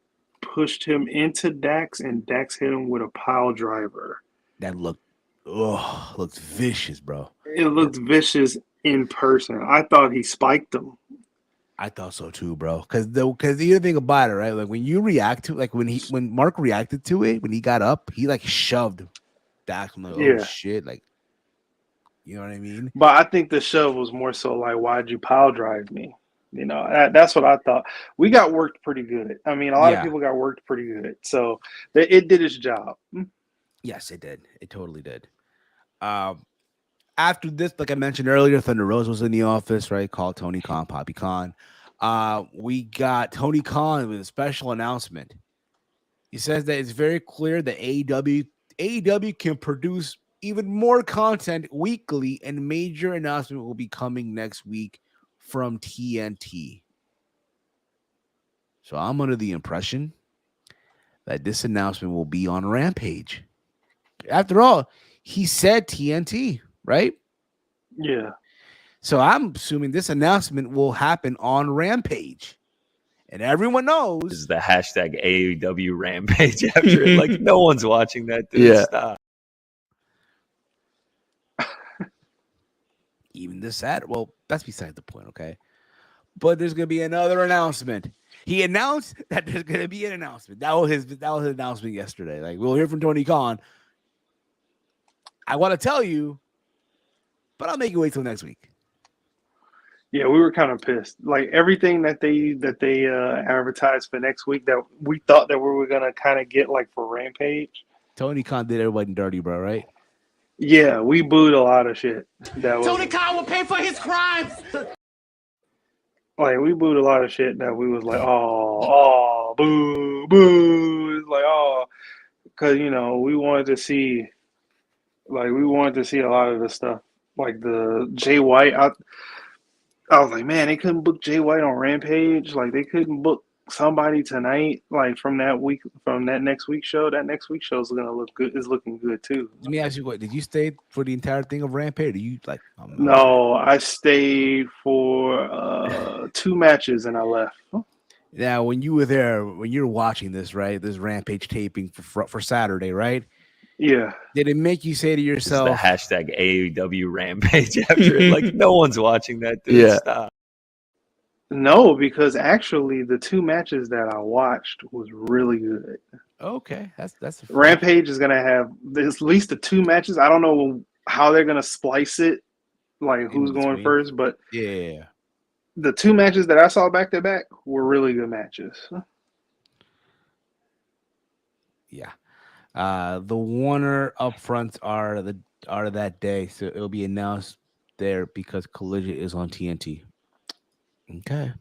pushed him into Dax, and Dax hit him with a pile driver. That looked vicious, bro. It looked vicious in person. I thought he spiked him. I thought so too, bro. Because the other thing about it, right? Like when you react to, like when Mark reacted to it, when he got up, he like shoved back. I'm like, oh Yeah. shit, like, you know what I mean? But I think the shove was more so like, why'd you pile drive me? That's what I thought. We got worked pretty good. I mean, a lot of Yeah. people got worked pretty good. So it did its job. Yes, it did. It totally did. Um, After this, like I mentioned earlier, Thunder Rose was in the office, right? Called Tony Khan, Poppy Khan. We got Tony Khan with a special announcement. He says that it's very clear that AEW can produce even more content weekly, and major announcement will be coming next week from TNT. So I'm under the impression that this announcement will be on Rampage. After all, he said TNT, right? Yeah. So I'm assuming this announcement will happen on Rampage. And everyone knows Is the hashtag AEW Rampage after it. Like, no one's watching that, dude. Yeah. Stop. even this Saturday. Well, that's beside the point, okay? But there's gonna be another announcement. He announced that there's gonna be an announcement. That was his announcement yesterday. Like, we'll hear from Tony Khan. I want to tell you, but I'll make you wait till next week. Yeah, we were kind of pissed. Like everything that they advertised for next week that we thought that we were gonna kind of get like for Rampage. Tony Khan did everybody dirty, bro, right? Yeah, we booed a lot of shit. That was Tony Khan will pay for his crimes. like we booed a lot of shit that we was like, oh, boo, boo. It's like, oh, because we wanted to see, a lot of the stuff, like the Jay White. I was like, man, they couldn't book Jay White on Rampage. Like they couldn't book somebody tonight, like from that next week show. That next week show is gonna look good. Is looking good too. Let me ask you, what did you stay for the entire thing of Rampage? Or you like? No, I stayed for 2 matches and I left. Now, when you were there, when you're watching this, right? This Rampage taping for Saturday, right? Yeah. Did it make you say to Is the yourself, hashtag AEW Rampage after it. Like, no one's watching that, dude. Yeah. Stop. No, because actually the 2 matches that I watched was really good. okay, that's a Rampage is gonna have at least the 2 matches. I don't know how they're gonna splice it, like who's going between. first, but yeah. the 2 matches that I saw back to back were really good matches. Yeah. The Warner upfronts are that day, so it'll be announced there because Collision is on TNT. Okay.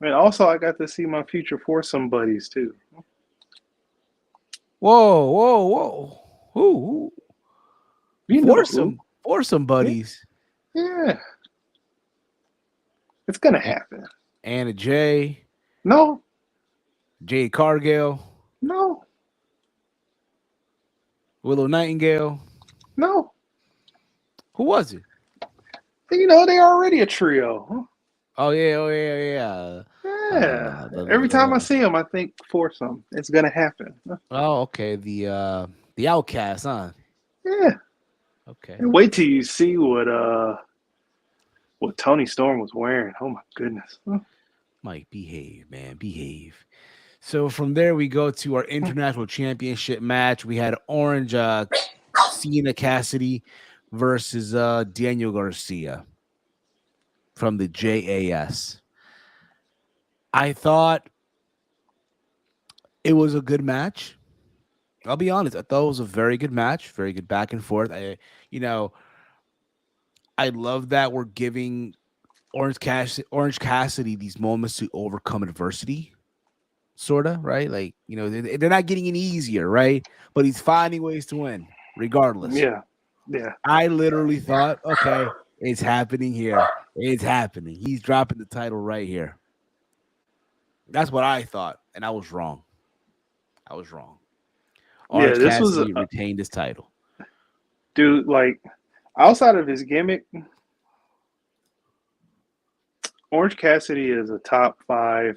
And also, I got to see my future foursome buddies too. Whoa. Who? You know Foursome buddies. Yeah, it's gonna happen. Anna Jay, No, Jade Cargill, no, Willow Nightingale. no. Who was it? They're already a trio. Oh yeah. Yeah. Every time I see them, I think foursome. It's gonna happen. Oh, okay. The Outcast, huh? Yeah. Okay. And wait till you see what Tony Storm was wearing. Oh my goodness. Mike, behave, man, behave. So from there we go to our international championship match. We had Orange Cena Cassidy versus Daniel Garcia from the JAS. I thought it was a good match. I'll be honest. I thought it was a very good match, very good back and forth. I love that we're giving Orange Cassidy these moments to overcome adversity, sort of, right? Like, they're not getting any easier, right? But he's finding ways to win, regardless. Yeah. I literally thought, okay, it's happening here. It's happening. He's dropping the title right here. That's what I thought, and I was wrong. Orange this Cassidy was retained his title. Dude, like outside of his gimmick, Orange Cassidy is a top 3,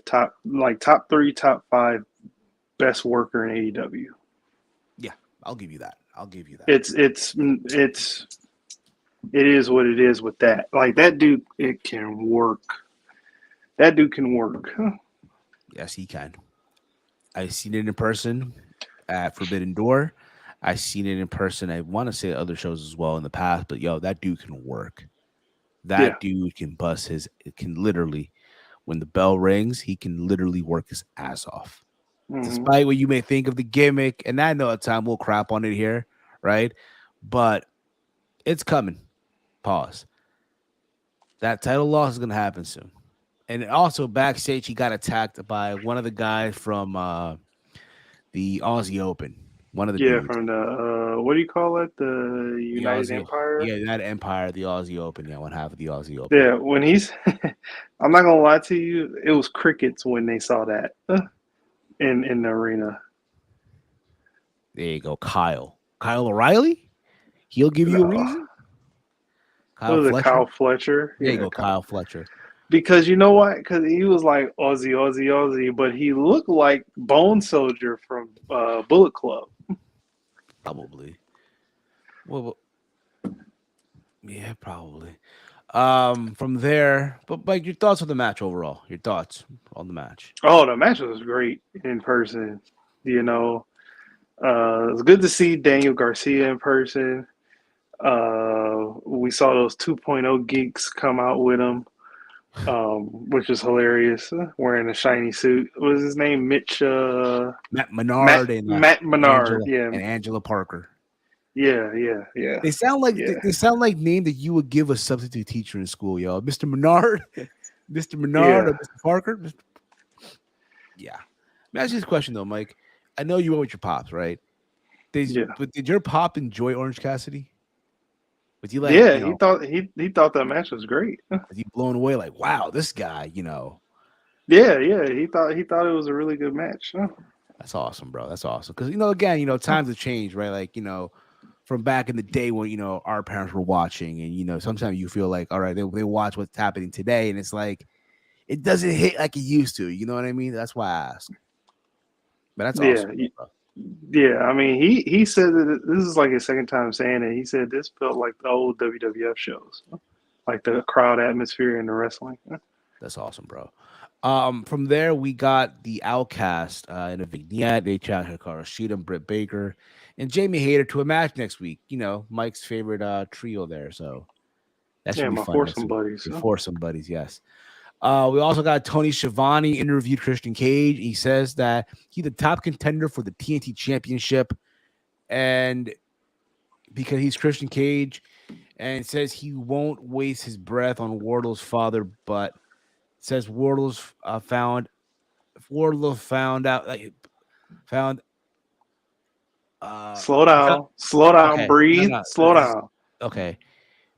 top 5 best worker in AEW. Yeah, I'll give you that. It's it is what it is with that. Like that dude, it can work. That dude can work. Yes, he can. I've seen it in person at Forbidden Door. I've seen it in person. I want to say other shows as well in the past, but yo, that dude can work. Yeah. That dude can bust his. It can literally, when the bell rings, he can literally work his ass off. Hmm. Despite what you may think of the gimmick, and I know at time we'll crap on it here, right? But it's coming. Pause. That title loss is gonna happen soon. And also backstage, he got attacked by one of the guys from the Aussie Open. One of the Yeah, dudes. from the what do you call it? The The United Aussie, Empire. yeah, that Empire, the Aussie Open, yeah, one half of the Aussie Open. Yeah, when he's, I'm not gonna lie to you, it was crickets when they saw that in the arena. There you go, Kyle O'Reilly. He'll give you a Uh, reason. what Kyle was it, Fletcher. Kyle Fletcher? There you Yeah, go, Kyle Fletcher. because you know what? Because he was like Aussie, Aussie, Aussie, but he looked like Bone Soldier from Bullet Club. Probably. Well, yeah, probably. From there, but like your thoughts on the match overall. Your thoughts on the match. Oh, the match was great in person. You know, it was good to see Daniel Garcia in person. We saw those 2.0 geeks come out with him, which is hilarious. Wearing a shiny suit. What was his name? Mitch. Matt Matt Menard Matt Menard. Angela Yeah, and Angela Parker. yeah, yeah, yeah, They sound like yeah, they sound like name that you would give a substitute teacher in school, yo. Mr. Menard, Mr. Menard, yeah, or Mr. Parker. Yeah. Let me ask you this question though, Mike. I know you went with your pops, right? yeah. But did your pop enjoy Orange Cassidy? Was he like, Yeah, he thought that match was great. was he blown away? Like, wow, this guy, Yeah, yeah, he thought it was a really good match. that's awesome, bro. That's awesome. Because again, times have changed, right? Like, from back in the day when our parents were watching, and sometimes you feel like, all right, they watch what's happening today, and it's like it doesn't hit like it used to. You know what I mean? That's why I ask. But that's Yeah, awesome, bro. yeah. I mean, he said that this is like his second time saying it. He said this felt like the old WWF shows, like the crowd atmosphere and the wrestling. That's awesome, bro. From there we got the Outcast in a vignette. They chat Hikaru Shida, Britt Baker, and Jamie Hayter to a match next week. Mike's favorite trio there. So that should Yeah, be my fun next foursome week. buddies. Your foursome buddies, yes. We also got Tony Schiavone interviewed Christian Cage. He says that he's the top contender for the TNT Championship, and because he's Christian Cage, and says he won't waste his breath on Wardlow's father, but says Wardlow found out like found Slow down, okay, breathe, slow down. okay,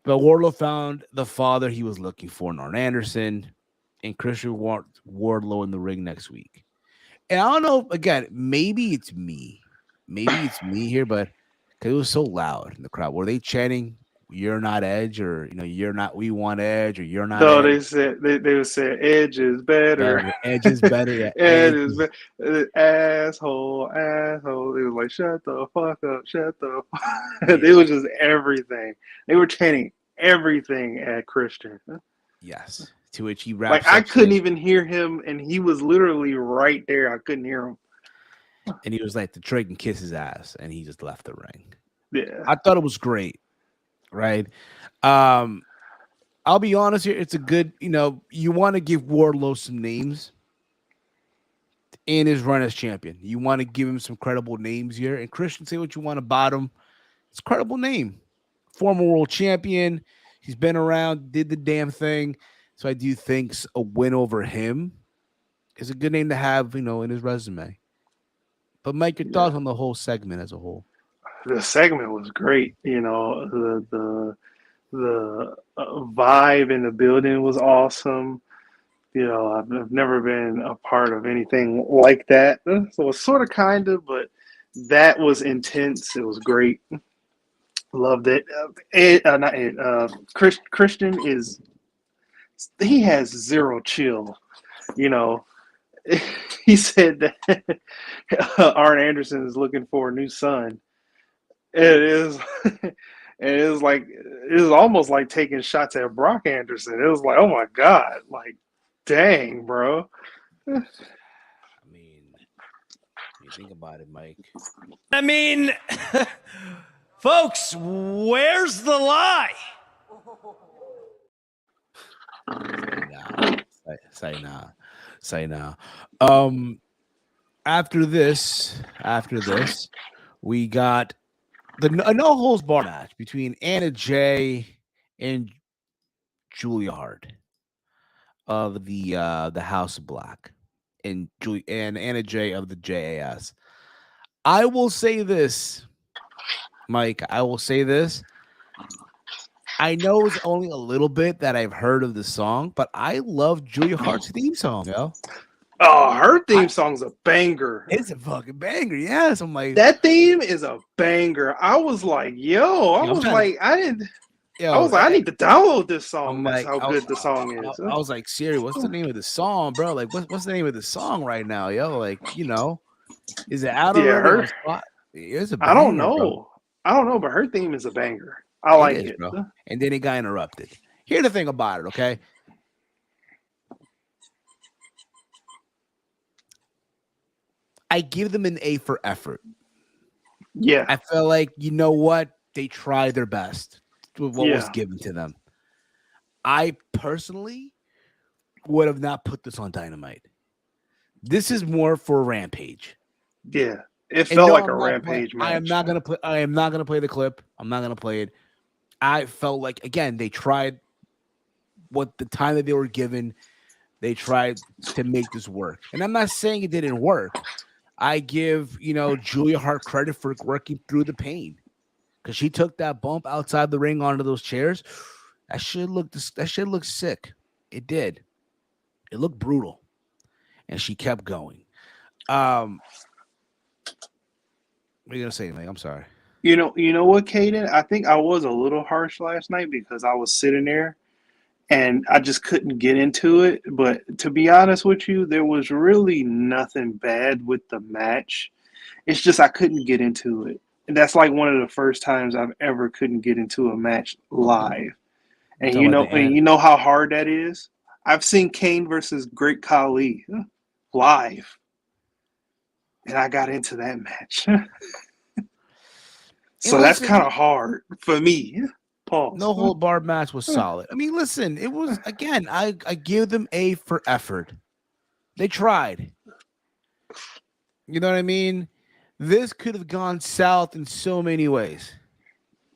but Wardlow found the father he was looking for in Arn Anderson, and Christian Wardlow in the ring next week. And I don't know, again, maybe it's me here, but because it was so loud in the crowd, were they chanting "You're not Edge" or "You're not We Want Edge" or "You're not No, Edge"? they said they would say Edge is better. Better Edge is better. Yeah, Ed Edge is is asshole, asshole. They was like, shut the fuck up, shut the fuck. yeah. It was just everything. They were chanting everything at Christian. Yes. To which he Like wraps I up couldn't saying, even hear him, and he was literally right there. I couldn't hear him. and he was like, Detroit can kiss his ass, and he just left the ring. Yeah, I thought it was great, right? I'll be honest here. It's a good, you want to give Wardlow some names in his run as champion. You want to give him some credible names here. And Christian, say what you want about him. It's a credible name. Former world champion. He's been around, did the damn thing. So I do think a win over him is a good name to have, in his resume. But Mike, your thoughts yeah. on the whole segment as a whole? The segment was great. The vibe in the building was awesome. I've never been a part of anything like that. So it's sort of kind of, but that was intense. It was great. Loved it. Not Ed, Christian he has zero chill. You know, he said that Arn Anderson is looking for a new son. It is. And it was almost like taking shots at Brock Anderson. It was like, oh my God, like, dang, bro. I mean, when you think about it, Mike. I mean, folks, where's the lie? Say now. After this, we got a no holds bar match between Anna Jay and Julia Hart of the House of Black and Anna Jay of the JAS. I will say this, Mike. I will say this. I know it's only a little bit that I've heard of the song, but I love Julia Hart's theme song, yo. Oh, her theme song's a banger. It's a fucking banger, yes. I'm like, that theme is a banger. I was like, I need to download this song. That's how good the song is. I was like, Siri, what's the name of the song, bro? Like, what's the name of the song right now, yo? Like, is it out already? It's a banger, I don't know. Bro. I don't know, but her theme is a banger. I like it. Bro. And then it got interrupted. Here's the thing about it, okay? I give them an A for effort. Yeah. I feel like, you know what? They tried their best with what was given to them. I personally would have not put this on Dynamite. This is more for Rampage. Yeah. It felt like a Rampage match. I am not gonna play the clip. I'm not gonna play it. I felt like, again, they tried what the time that they were given. They tried to make this work. And I'm not saying it didn't work. I give, Julia Hart credit for working through the pain. Because she took that bump outside the ring onto those chairs. That shit looked sick. It did. It looked brutal. And she kept going. What are you gonna say, Mike? I'm sorry. You know what, Caden? I think I was a little harsh last night because I was sitting there and I just couldn't get into it. But to be honest with you, there was really nothing bad with the match. It's just I couldn't get into it. And that's like one of the first times I've ever couldn't get into a match live. And you know how hard that is? I've seen Kane versus Great Khali live. And I got into that match. So that's kind of hard for me. Pause. No hold bar match was solid. I mean, listen, it was, again, I give them A for effort. They tried. You know what I mean? This could have gone south in so many ways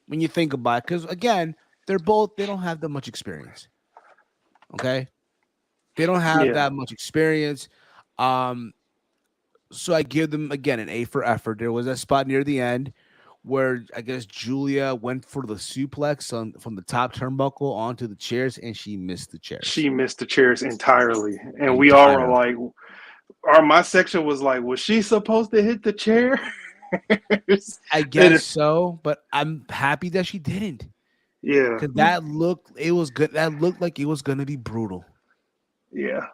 when you think about it. Because, again, they don't have that much experience. Okay? They don't have that much experience. So I give them, again, an A for effort. There was a spot near the end where I guess Julia went for the suplex from the top turnbuckle onto the chairs, and she missed the chairs. She missed the chairs entirely. And we all were like, my section was like, was she supposed to hit the chair? I guess so, but I'm happy that she didn't. Yeah. Because it was good. That looked like it was going to be brutal. Yeah.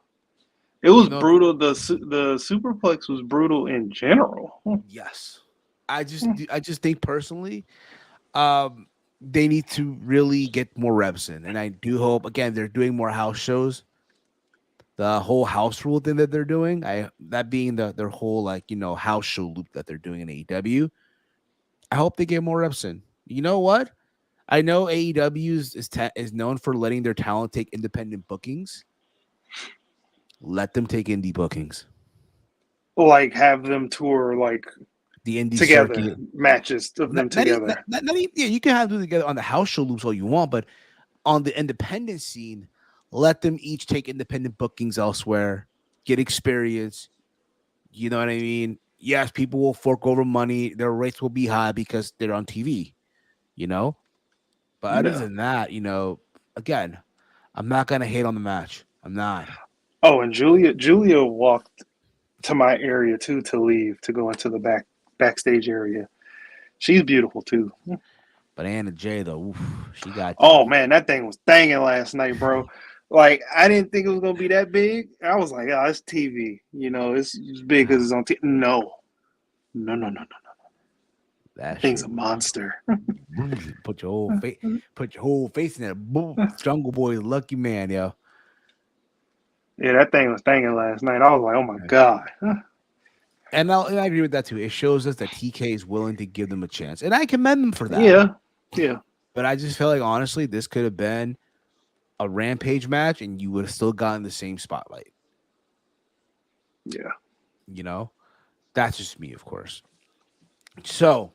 It was brutal. The superplex was brutal in general. Yes. I just think personally, they need to really get more reps in, and I do hope, again, they're doing more house shows. The whole house rule thing that they're doing, that being their whole house show loop that they're doing in AEW. I hope they get more reps in. You know what? I know AEW is known for letting their talent take independent bookings. Let them take indie bookings. Like have them tour the indie together circuit. Matches of them together. You can do it together on the house show loops all you want, but on the independent scene, let them each take independent bookings elsewhere, get experience. You know what I mean? Yes, people will fork over money. Their rates will be high because they're on TV, But other than that, again, I'm not going to hate on the match. I'm not. Oh, and Julia walked to my area too to leave to go into the backstage area. She's beautiful too. But Anna Jay though, she got. Oh man, that thing was banging last night, bro. Like I didn't think it was gonna be that big. I was like, it's TV. It's big because it's on TV. No. That Thing's shit. a monster. Put your whole face in there. Boom. Jungle Boy, lucky man, yo. Yeah, that thing was thangin' last night. I was like, oh my God. And I agree with that too. It shows us that TK is willing to give them a chance, and I commend them for that. Yeah. But I just feel like honestly, this could have been a Rampage match, and you would have still gotten the same spotlight. Yeah. You know, that's just me, of course. So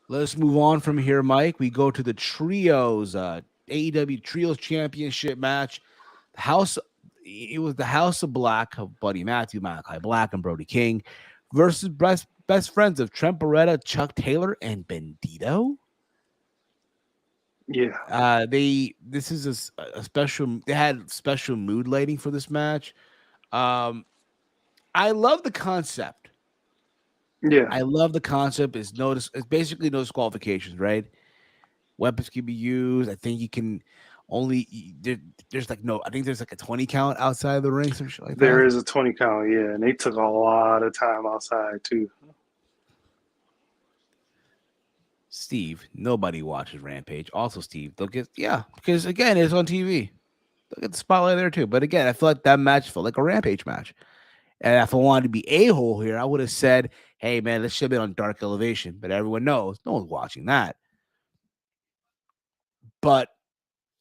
let's move on from here, Mike. We go to the trios, AEW Trios Championship match. It was the House of Black of Buddy Matthew, Malachi Black, and Brody King versus best friends of Trent Beretta, Chuck Taylor, and Bandito. Yeah. This is a special. They had special mood lighting for this match. I love the concept. Yeah. I love the concept. It's basically no disqualifications, right? Weapons can be used. I think you can only there's like no. I think there's like a 20 count outside of the ring, some shit like There that. is a 20 count, yeah, and they took a lot of time outside too. Steve, nobody watches Rampage. Also, Steve, because again, it's on TV. Look at the spotlight there too. But again, I feel like that match felt like a Rampage match. And if I wanted to be a-hole here, I would have said, hey, man, this should have been on Dark Elevation. But everyone knows no one's watching that. But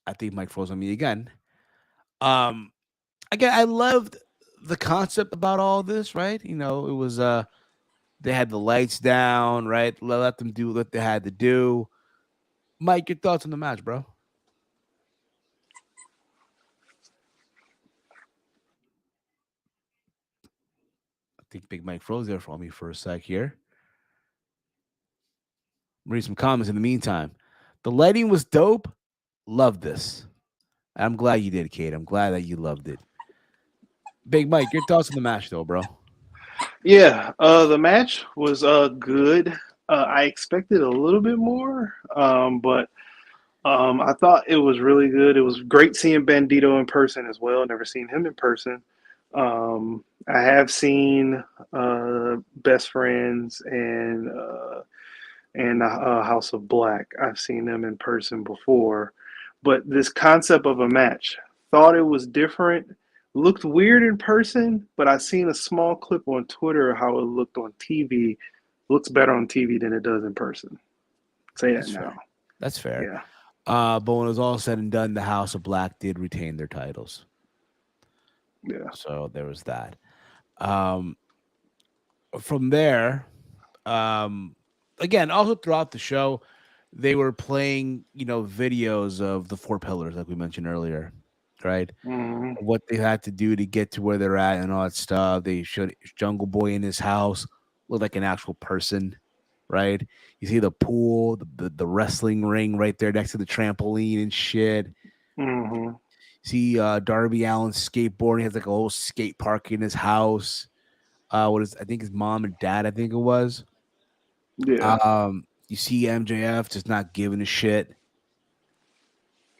I think Mike froze on me again. Again, I loved the concept about all this, right? You know, it was they had the lights down, right? Let them do what they had to do. Mike, your thoughts on the match, bro? I think Big Mike froze there for me for a sec here. Read some comments in the meantime. The lighting was dope. Love this. I'm glad you did, Kate. I'm glad that you loved it. Big Mike, your thoughts on the match, though, bro? Yeah, the match was good. I expected a little bit more, but I thought it was really good. It was great seeing Bandito in person as well. Never seen him in person. I have seen Best Friends and House of Black. I've seen them in person before, but this concept of a match, thought it was different. Looked weird in person, but I seen a small clip on Twitter of how it looked on TV. Looks better on TV than it does in person. Say that now. That's fair. Yeah. But when it was all said and done, the House of Black did retain their titles. Yeah. So there was that. From there, again, also throughout the show, they were playing, videos of the four pillars, like we mentioned earlier, right? Mm-hmm. What they had to do to get to where they're at and all that stuff. They showed Jungle Boy in his house, looked like an actual person, right? You see the pool, the wrestling ring right there next to the trampoline and shit. Mm-hmm. See Darby Allin skateboarding. He has like a whole skate park in his house. I think his mom and dad, I think it was. Yeah. You see MJF just not giving a shit.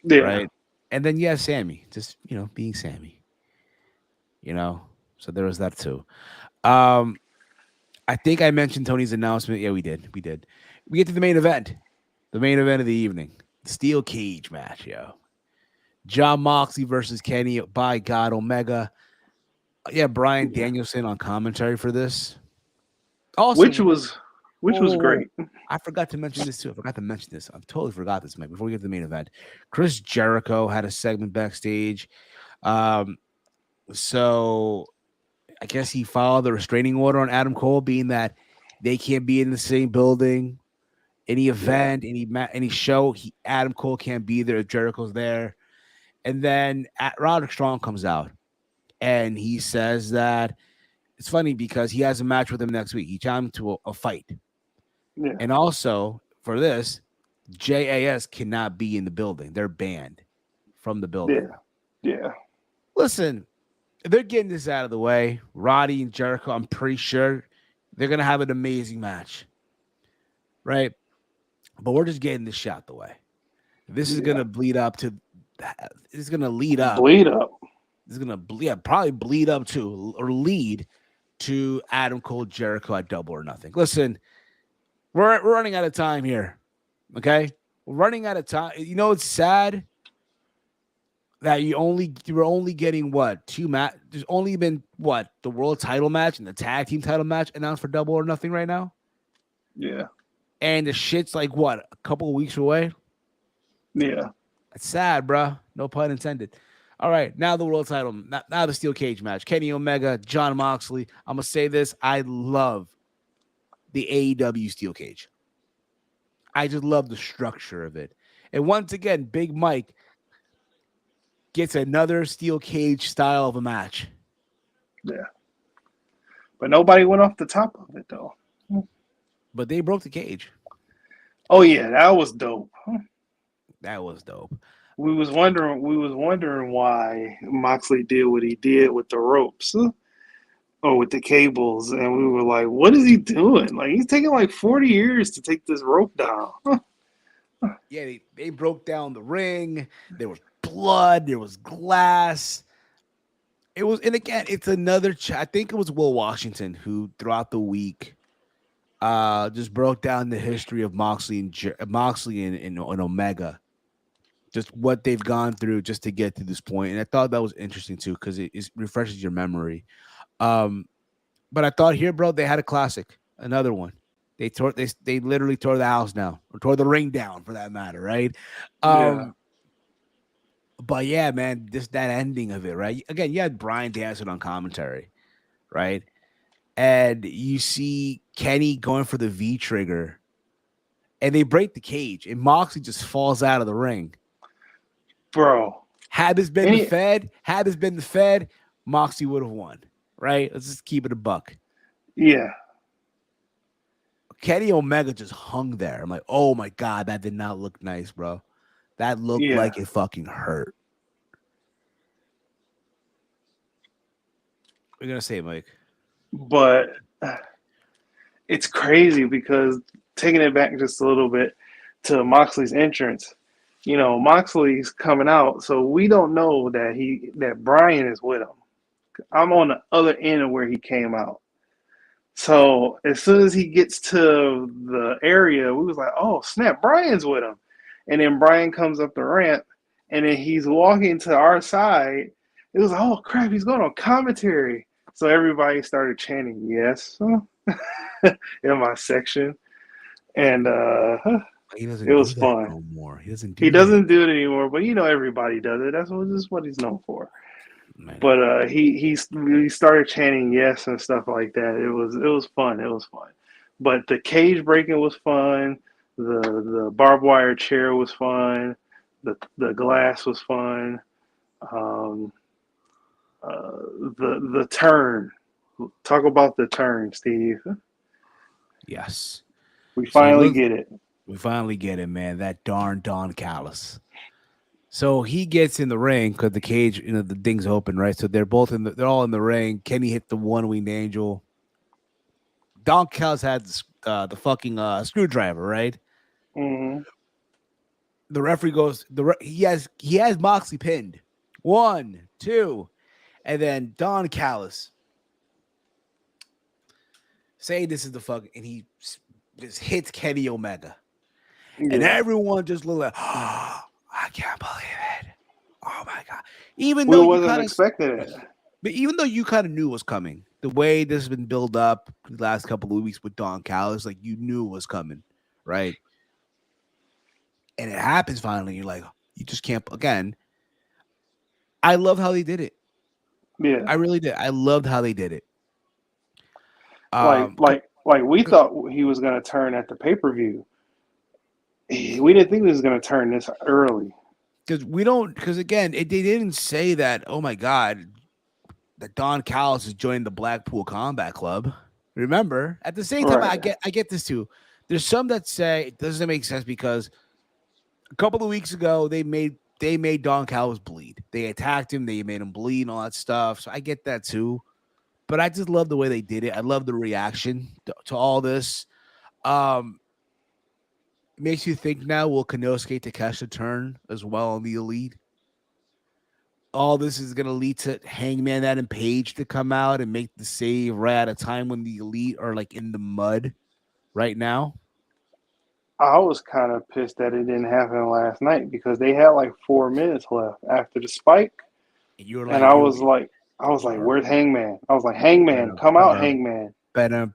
Yeah. Right. And then Sammy, just being Sammy. So there was that too. I think I mentioned Tony's announcement. Yeah, we did. We get to the main event. The main event of the evening. The steel cage match, yo. Jon Moxley versus Kenny by God Omega. Yeah, Bryan Danielson on commentary for this. Also, which was great. I forgot to mention this too. I totally forgot this, Mike. Before we get to the main event, Chris Jericho had a segment backstage. So I guess he filed the restraining order on Adam Cole, being that they can't be in the same building. Any event, any show, Adam Cole can't be there if Jericho's there. And then Roderick Strong comes out, and he says that it's funny because he has a match with him next week. He challenged him to a fight. Yeah. And also, for this, JAS cannot be in the building. They're banned from the building. Yeah. Listen, they're getting this out of the way. Roddy and Jericho, I'm pretty sure they're going to have an amazing match. Right? But we're just getting this shot out the way. This is going to bleed up to... It's going to lead up. Bleed up. It's going to probably bleed up to or lead to Adam Cole Jericho at Double or Nothing. Listen, We're running out of time here. Okay, we're running out of time. You know, it's sad that you were only getting what two match. There's only been what the world title match and the tag team title match announced for Double or Nothing right now, Yeah. and the shit's like what a couple of weeks away. Yeah. It's sad, bro. No pun intended. All right, now the world title. Now the steel cage match. Kenny Omega, John Moxley. I'm gonna say this. I love the AEW steel cage. I just love the structure of it. And once again, Big Mike gets another steel cage style of a match. Yeah. But nobody went off the top of it though. But they broke the cage. Oh yeah, that was dope. That was dope. We was wondering why Moxley did what he did with the ropes or with the cables, and we were like, what is he doing? Like he's taking like 40 years to take this rope down. Yeah, they broke down the ring. There was blood. There was glass. It was, and again, it's another. I think it was Will Washington who, throughout the week, just broke down the history of Moxley and Omega, just what they've gone through just to get to this point. And I thought that was interesting too because it refreshes your memory. But I thought here, bro, they had a classic, another one. They literally tore the house down or tore the ring down for that matter, right? Yeah. But yeah, man, just that ending of it, right? Again, you had Bryan Danielson on commentary, right? And you see Kenny going for the V trigger, and they break the cage, and Moxley just falls out of the ring. Bro. Had this been the Fed, Moxley would have won, right? Let's just keep it a buck. Yeah. Kenny Omega just hung there. I'm like, oh my God, that did not look nice, bro. That looked like it fucking hurt. What are you gonna say, Mike? But it's crazy because taking it back just a little bit to Moxley's entrance, you know, Moxley's coming out, so we don't know that Brian is with him. I'm on the other end of where he came out. So as soon as he gets to the area, we was like, oh snap, Brian's with him. And then Brian comes up the ramp and then he's walking to our side. It was like, oh crap, he's going on commentary. So everybody started chanting yes in my section. And He doesn't it was do that fun. no more. He doesn't do He that. doesn't do it anymore, but you know everybody does it. That's what he's known for. Man. But he started chanting yes and stuff like that. It was fun. It was fun. But the cage breaking was fun. The barbed wire chair was fun. The glass was fun. The turn. Talk about the turn, Steve. Yes. We finally get it. We finally get it, man. That darn Don Callis. So he gets in the ring because the cage, you know, the thing's open, right? So they're they're all in the ring. Kenny hit the one-winged angel. Don Callis had the fucking screwdriver, right? Mm-hmm. The referee goes, he has Moxley pinned. 1, 2, and then Don Callis say this is the fuck, and he just hits Kenny Omega. Yeah. And everyone just looked like, oh, I can't believe it. Oh my God. Even though we wasn't expecting it. But even though you kind of knew it was coming, the way this has been built up the last couple of weeks with Don Callis, like you knew it was coming, right? And it happens finally. You're like, you just can't. Again, I love how they did it. Yeah, I really did. I loved how they did it. Like we thought he was gonna turn at the pay-per-view. We didn't think he was gonna turn this early. Because again, they didn't say that, oh my God, that Don Callis is joining the Blackpool Combat Club. Remember, at the same time, right. I get this too. There's some that say it doesn't make sense because a couple of weeks ago they made Don Callis bleed. They attacked him, they made him bleed and all that stuff. So I get that too. But I just love the way they did it. I love the reaction to all this. Makes you think now, will Konosuke Takeshita turn as well on the Elite? All this is going to lead to Hangman Adam Page to come out and make the save right at a time when the Elite are like in the mud right now. I was kind of pissed that it didn't happen last night because they had like 4 minutes left after the spike, And you were and like, I was like, you're where's Hangman? I was like, Hangman, come out, Hangman. you ready to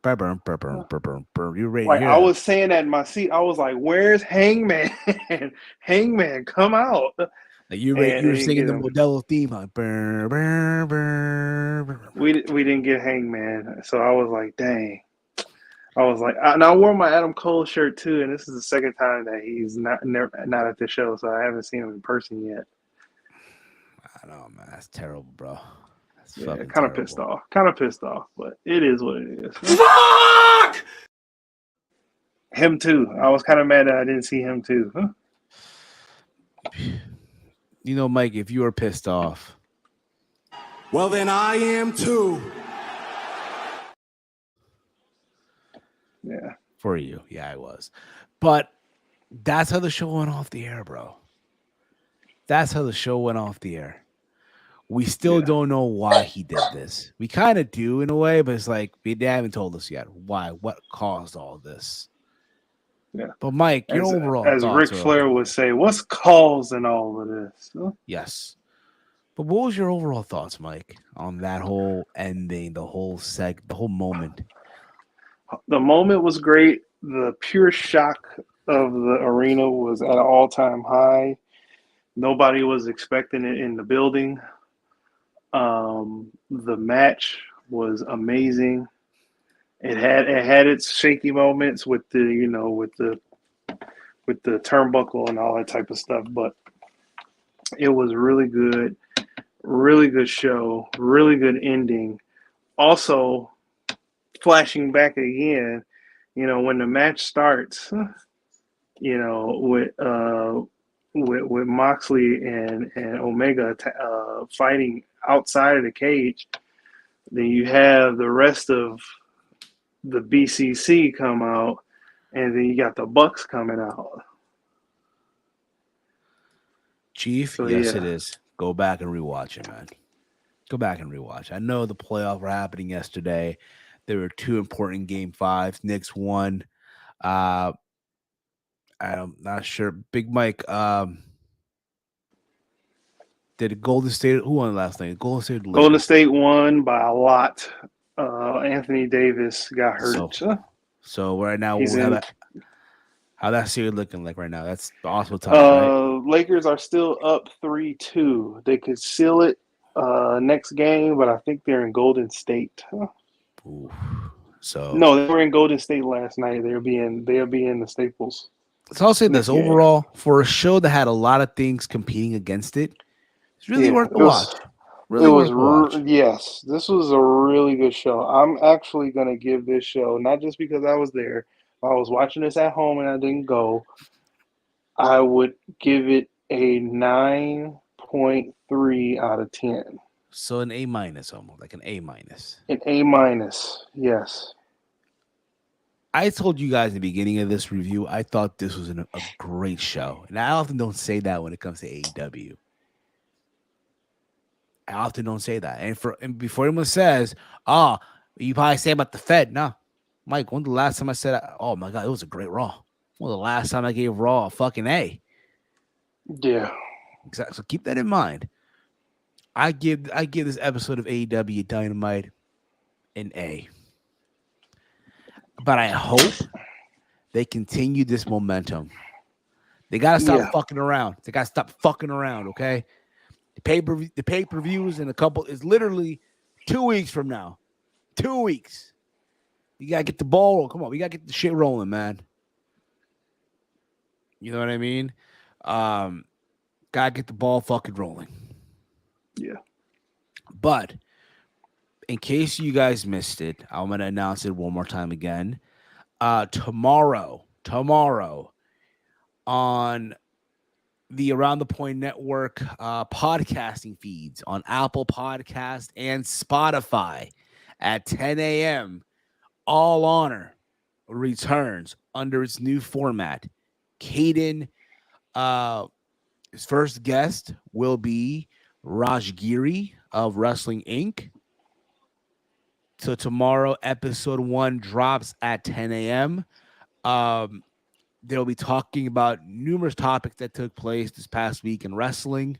Like hear I that? was saying that in my seat, I was like, "Where's Hangman? Hangman, come out!" Like you ready? And You they were didn't singing get the him. Modelo theme, like, brr, brr, brr, brr. We didn't get Hangman, so I was like, "Dang." I was like, and I wore my Adam Cole shirt too, and this is the second time that he's not at the show, so I haven't seen him in person yet. I know, man. That's terrible, bro. That's Yeah, fucking kind of pissed terrible. off. Kind of pissed off, but it is what it is. Fuck! Him too. I was kind of mad that I didn't see him too. Huh? You know, Mike, if you were pissed off, Well, then I am too. Yeah. for you, yeah, I was. But that's how the show went off the air, bro. That's how the show went off the air. We still Yeah. don't know why he did this. We kind of do in a way, but it's like they haven't told us yet why, what caused all this. Yeah. But Mike, your overall As thoughts Ric are Flair would say, what's causing all of this? Huh? yes. But what was your overall thoughts, Mike, on that whole ending, the whole the whole moment? The moment was great. The pure shock of the arena was at an all-time high. Nobody was expecting it in the building. The match was amazing. It had its shaky moments with the with the turnbuckle and all that type of stuff, but it was really good show, really good ending. Also, flashing back again, when the match starts, you know, with Moxley and Omega fighting outside of the cage, then you have the rest of the BCC come out, and then you got the Bucks coming out. Chief, So yes, it yeah, is. Go back and rewatch it, man. Go back and rewatch. I know the playoffs were happening yesterday. There were two important game fives. Knicks won. Uh, I'm not sure. Big Mike, did Golden State who won last night? Golden State or the Golden Lakers? State won by a lot. Anthony Davis got So hurt. so right now He's we'll have in. that. How that series looking like right now? That's the awesome time, right? Lakers are still up 3-2. They could seal it next game, but I think they're in Golden State. Ooh. So No, they were in Golden State last night. They'll be in the Staples I'll say this next game. overall for a show that had a lot of things competing against it. It's really Yeah, worth the watch. it Really was worth the watch. yes, this was a really good show. I'm actually gonna give this show, not just because I was there. If I was watching this at home and I didn't go, I would give it a 9.3 out of 10. So an A minus, almost like an A minus. An A minus, yes. I told you guys in the beginning of this review, I thought this was a great show, and I often don't say that when it comes to AEW. I often don't say that, and before anyone says, "Oh, you probably say about the Fed," no, Mike. When the last time I said, "Oh my God, it was a great Raw"? Well, the last time I gave Raw a fucking A. Yeah. Exactly. So keep that in mind. I give this episode of AEW Dynamite an A. But I hope they continue this momentum. They gotta stop Yeah. fucking around. They gotta stop fucking around, okay? The pay-per-views in a couple is literally 2 weeks from now. 2 weeks. You gotta get the ball. Come on, we gotta get the shit rolling, man. You know what I mean? Gotta get the ball fucking rolling. Yeah. But in case you guys missed it, I'm gonna announce it one more time again. Tomorrow on the Around the Point Network podcasting feeds on Apple Podcast and Spotify at 10 a.m. All Honor returns under its new format. Caden, his first guest will be Raj Giri of Wrestling Inc. So tomorrow, episode 1 drops at 10 a.m. they'll be talking about numerous topics that took place this past week in wrestling.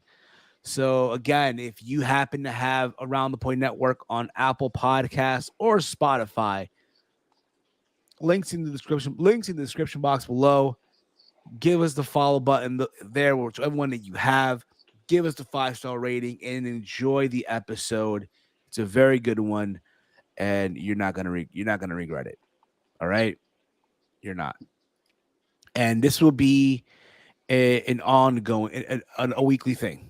So again, if you happen to have Around the Point Network on Apple Podcasts or Spotify, links in the description box below. Give us the follow button there, whichever one that you have. Give us the 5-star rating and enjoy the episode. It's a very good one, and you're not gonna regret it. All right, you're not. And this will be an ongoing, a weekly thing,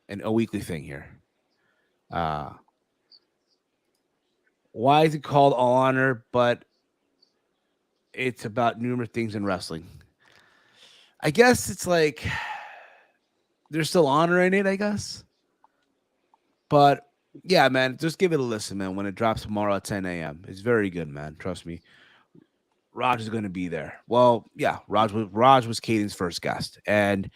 here. Why is it called All Honor? But it's about numerous things in wrestling. I guess it's like there's still honor in it, I guess. But yeah, man, just give it a listen, man, when it drops tomorrow at 10 a.m. It's very good, man. Trust me. Raj is going to be there. Well, yeah, Raj was Caden's first guest. And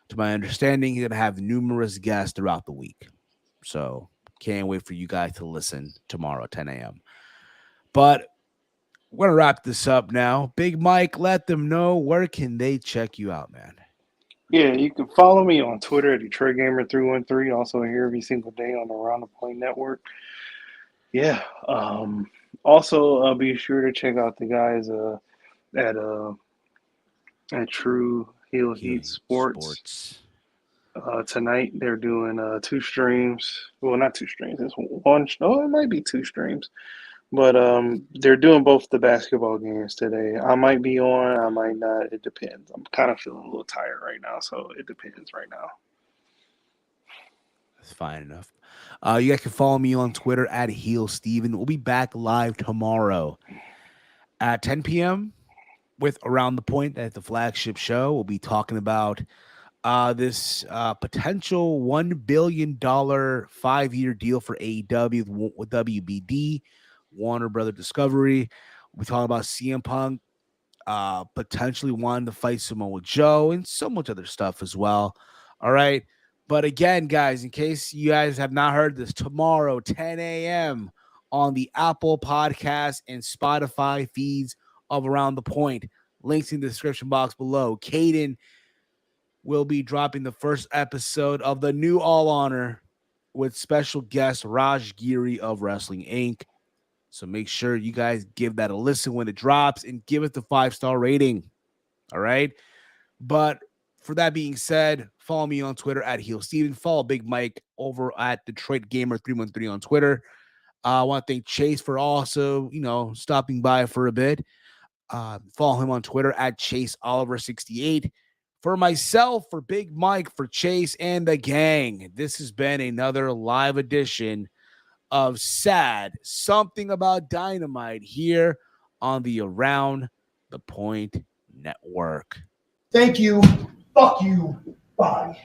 to my understanding, he's going to have numerous guests throughout the week. So can't wait for you guys to listen tomorrow at 10 a.m. But we're going to wrap this up now. Big Mike, let them know where can they check you out, man. Yeah, you can follow me on Twitter at DetroitGamer313. Also here every single day on the Around the Point Network. Yeah. Also, be sure to check out the guys at True Heel Heat Sports. Tonight they're doing 2 streams. Well, not 2 streams. It's one. No, it might be 2 streams. But they're doing both the basketball games today. I might be on, I might not. It depends. I'm kind of feeling a little tired right now, so it depends right now. That's fine enough. You guys can follow me on Twitter at HeelSteven. We'll be back live tomorrow at 10 p.m. with Around the Point at the flagship show. We'll be talking about this potential $1 billion 5-year deal for AEW with WBD, Warner Brother Discovery. We talk about CM Punk potentially wanting to fight Samoa Joe and so much other stuff as well. All right. But again, guys, in case you guys have not heard this, tomorrow, 10 a.m. on the Apple Podcast and Spotify feeds of Around the Point. Links in the description box below. Caden will be dropping the first episode of the new All Honor with special guest Raj Giri of Wrestling Inc. So make sure you guys give that a listen when it drops and give it the 5-star rating. All right. But for that being said, follow me on Twitter at HeelSteven. Follow Big Mike over at DetroitGamer313 on Twitter. I want to thank Chase for also, stopping by for a bit. Follow him on Twitter at ChaseOliver68. For myself, for Big Mike, for Chase, and the gang, this has been another live edition of S.A.D, Something About Dynamite, here on the Around the Point Network. Thank you. Fuck you. Bye.